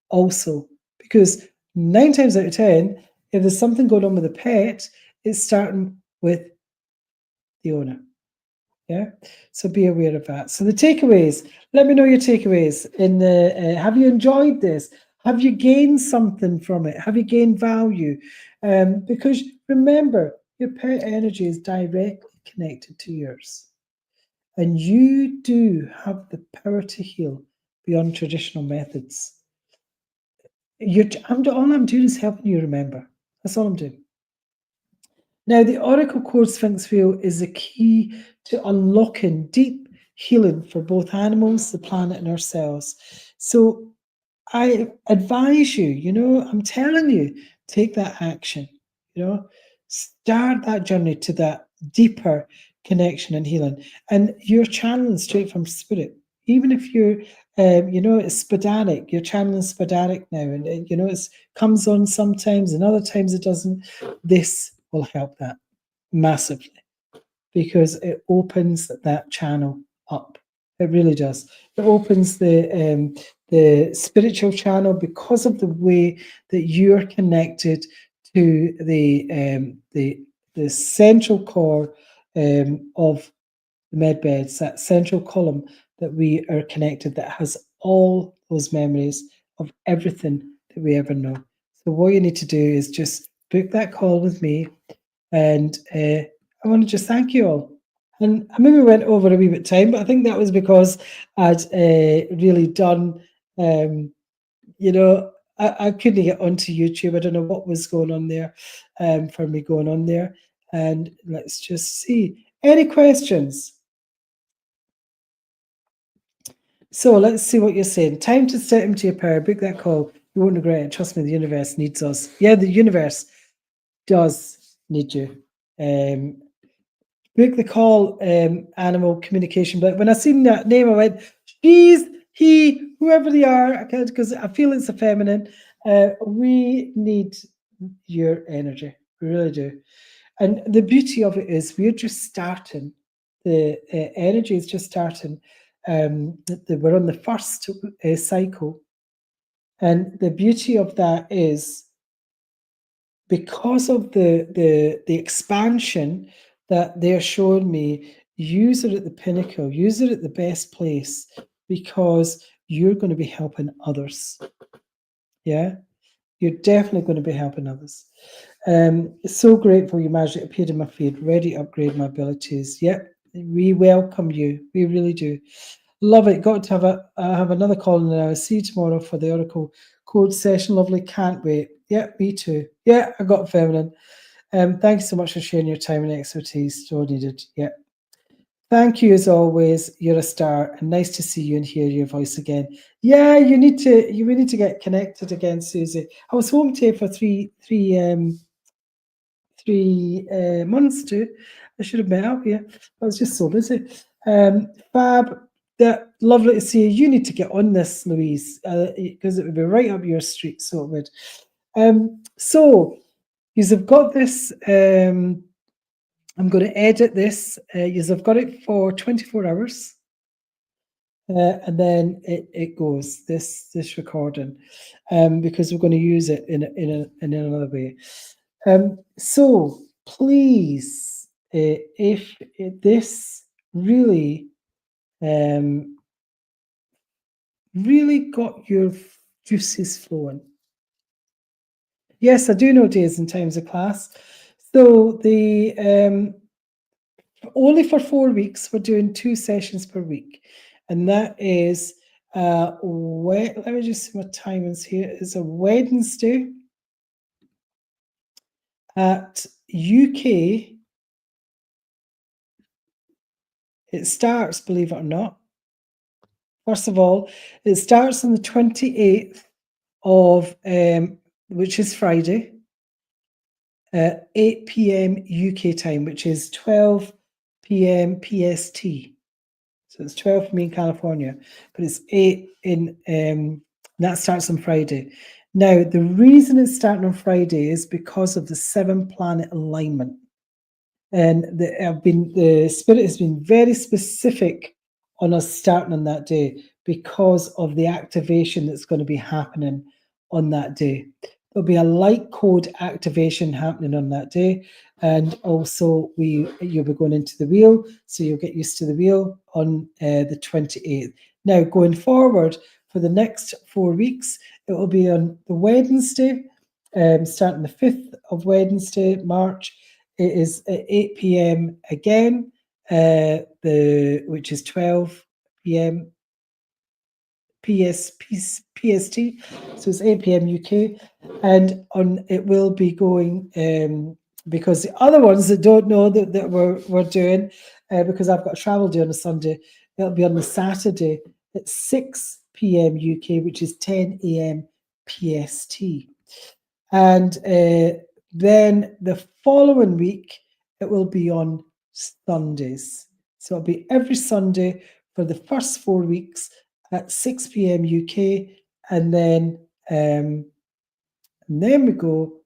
Speaker 1: also, because 9 times out of 10, if there's something going on with a pet, it's starting with the owner. Yeah, so be aware of that. So the takeaways, let me know your takeaways. Have you enjoyed this? Have you gained something from it? Have you gained value? Because remember, your pet energy is directly connected to yours, and you do have the power to heal beyond traditional methods. All I'm doing is helping you remember. That's all I'm doing. Now, the Oracle Core Sphinx wheel is the key to unlocking deep healing for both animals, the planet, and ourselves. So I advise you, I'm telling you, take that action, start that journey to that deeper connection and healing. And you're channeling straight from spirit. Even if you're, it's spadanic, you're channeling spadanic now, and, it comes on sometimes and other times it doesn't. This will help that massively because it opens that channel up. It really does. It opens the spiritual channel because of the way that you're connected to the central core of the med beds, that central column that we are connected, that has all those memories of everything that we ever know. So what you need to do is just book that call with me, and I want to just thank you all. And I maybe went over a wee bit time, but I think that was because I'd really done, I couldn't get onto YouTube. I don't know what was going on there for me going on there. And let's just see. Any questions? So let's see what you're saying. Time to step into your power. Book that call. You won't regret it. Trust me, the universe needs us. Yeah, the universe does need you. Book the call, animal communication. But when I seen that name, I went, she's, he, whoever they are, because I feel it's a feminine. We need your energy. We really do. And the beauty of it is we're just starting. The energy is just starting. We're on the first cycle. And the beauty of that is because of the expansion that they're showing me, use it at the pinnacle, use it at the best place, because you're going to be helping others. Yeah, you're definitely going to be helping others. So grateful you managed to appear in my feed, ready to upgrade my abilities. Yep, we welcome you. We really do. Love it. Got to have another call now. See you tomorrow for the Oracle code session. Lovely. Can't wait. Yeah, me too. Yeah, I got feminine. Thanks so much for sharing your time and expertise. So needed. Yeah. Thank you as always. You're a star, and nice to see you and hear your voice again. Yeah, you need to get connected again, Susie. I was home today for three months too. I should have met up. Yeah, I was just so busy. Fab. Lovely to see you. You need to get on this, Louise, because it would be right up your street. So it would. So you've got this I'm going to edit this, because I've got it for 24 hours. And then it goes, this recording, because we're going to use it in another way. So please, if this really really got your juices flowing. Yes, I do know days and times of class. So the only for 4 weeks, we're doing 2 sessions per week. And that is, let me just see what timings here. It's a Wednesday at UK. It starts, believe it or not. First of all, it starts on the 28th of, which is Friday, 8 p.m. UK time, which is 12 p.m. PST. So it's 12 for me in California, but it's 8 in, that starts on Friday. Now, the reason it's starting on Friday is because of the 7-planet alignment. And the Spirit has been very specific on us starting on that day because of the activation that's going to be happening on that day. There'll be a light code activation happening on that day. And also you'll be going into the wheel, so you'll get used to the wheel on the 28th. Now, going forward for the next 4 weeks, it will be on the Wednesday, starting the 5th of Wednesday, March. It is at 8 p.m. again, which is 12 p.m. PST, so it's 8 p.m. UK, and it will be going, because the other ones that don't know that we're doing, because I've got a travel day on a Sunday, it'll be on the Saturday at 6 p.m. UK, which is 10 a.m. PST, and then the following week it will be on Sundays. So it'll be every Sunday for the first 4 weeks at 6 p.m. UK, and then we go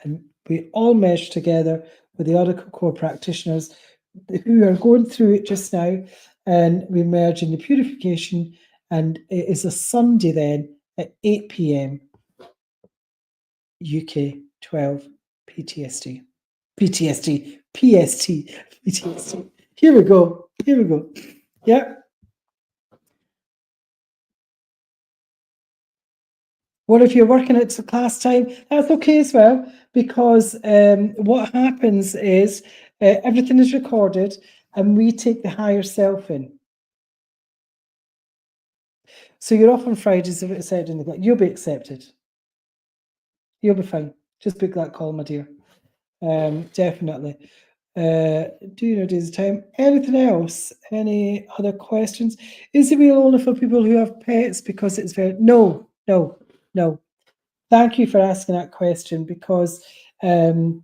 Speaker 1: and we all mesh together with the Oracle Core practitioners who are going through it just now, and we merge in the purification, and it is a Sunday then at 8 p.m. UK, 12 PTSD. Here we go. Yeah. What if you're working at class time? That's okay as well, because what happens is everything is recorded and we take the higher self in. So you're off on Fridays if it's said in the, you'll be accepted. You'll be fine. Just book that call, my dear. Definitely. Do you know days of time? Anything else? Any other questions? Is it real only for people who have pets? Because it's very no. Thank you for asking that question, because I'm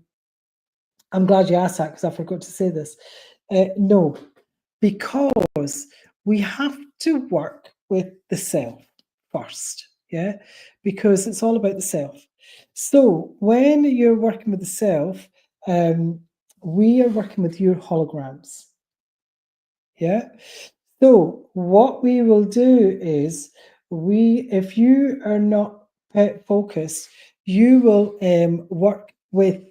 Speaker 1: glad you asked that, because I forgot to say this. No, because we have to work with the self first, yeah, because it's all about the self. So when you're working with the self, we are working with your holograms, yeah. So what we will do is, if you are not pet focused, you will work with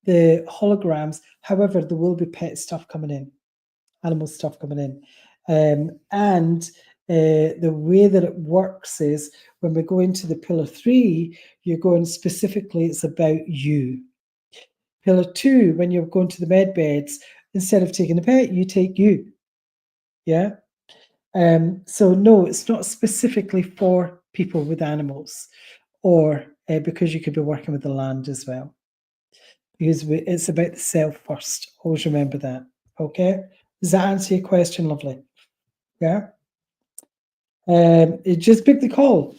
Speaker 1: the holograms. However, there will be pet stuff coming in, animal stuff coming in. And the way that it works is, when we go into the pillar 3, you're going specifically, it's about you. Pillar 2, when you're going to the med beds, instead of taking a pet, you take you. Yeah. So no, it's not specifically for people with animals, or because you could be working with the land as well. Because it's about the self first. Always remember that. Okay. Does that answer your question, lovely? Yeah. Just pick the call,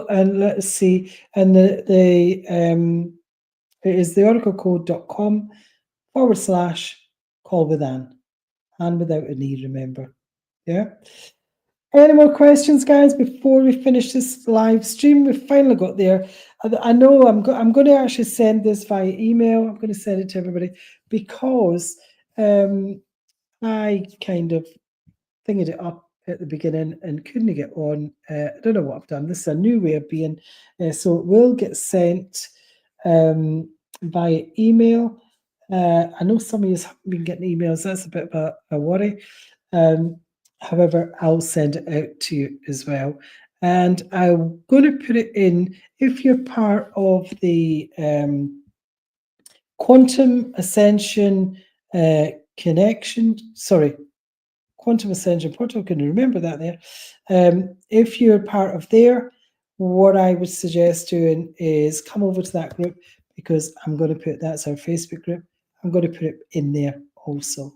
Speaker 1: and let's see. And it is theoraclecode.com/call with Anne, and without an E, remember. Yeah. Any more questions, guys, before we finish this live stream? We've finally got there. I know I'm going to actually send this via email. I'm going to send it to everybody, because I kind of thingied it up at the beginning and couldn't get on. I don't know what I've done. This is a new way of being. So it will get sent by email. I know some of you haven't been getting emails. That's a bit of a worry. However, I'll send it out to you as well. And I'm going to put it in, if you're part of the Quantum Ascension Connection, sorry, Quantum Ascension Portal, can you remember that there? If you're part of there, what I would suggest doing is come over to that group, because I'm going to put, that's our Facebook group, I'm going to put it in there also.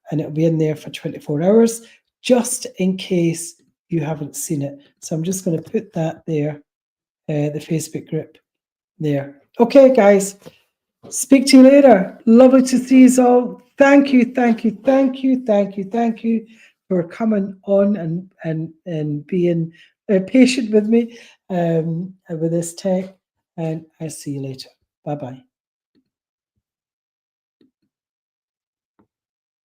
Speaker 1: And it'll be in there for 24 hours, just in case you haven't seen it. So I'm just going to put that there, the Facebook group there. Okay, guys. Speak to you later. Lovely to see you all. Thank you for coming on and being patient with me with this tech. And I'll see you later. Bye-bye.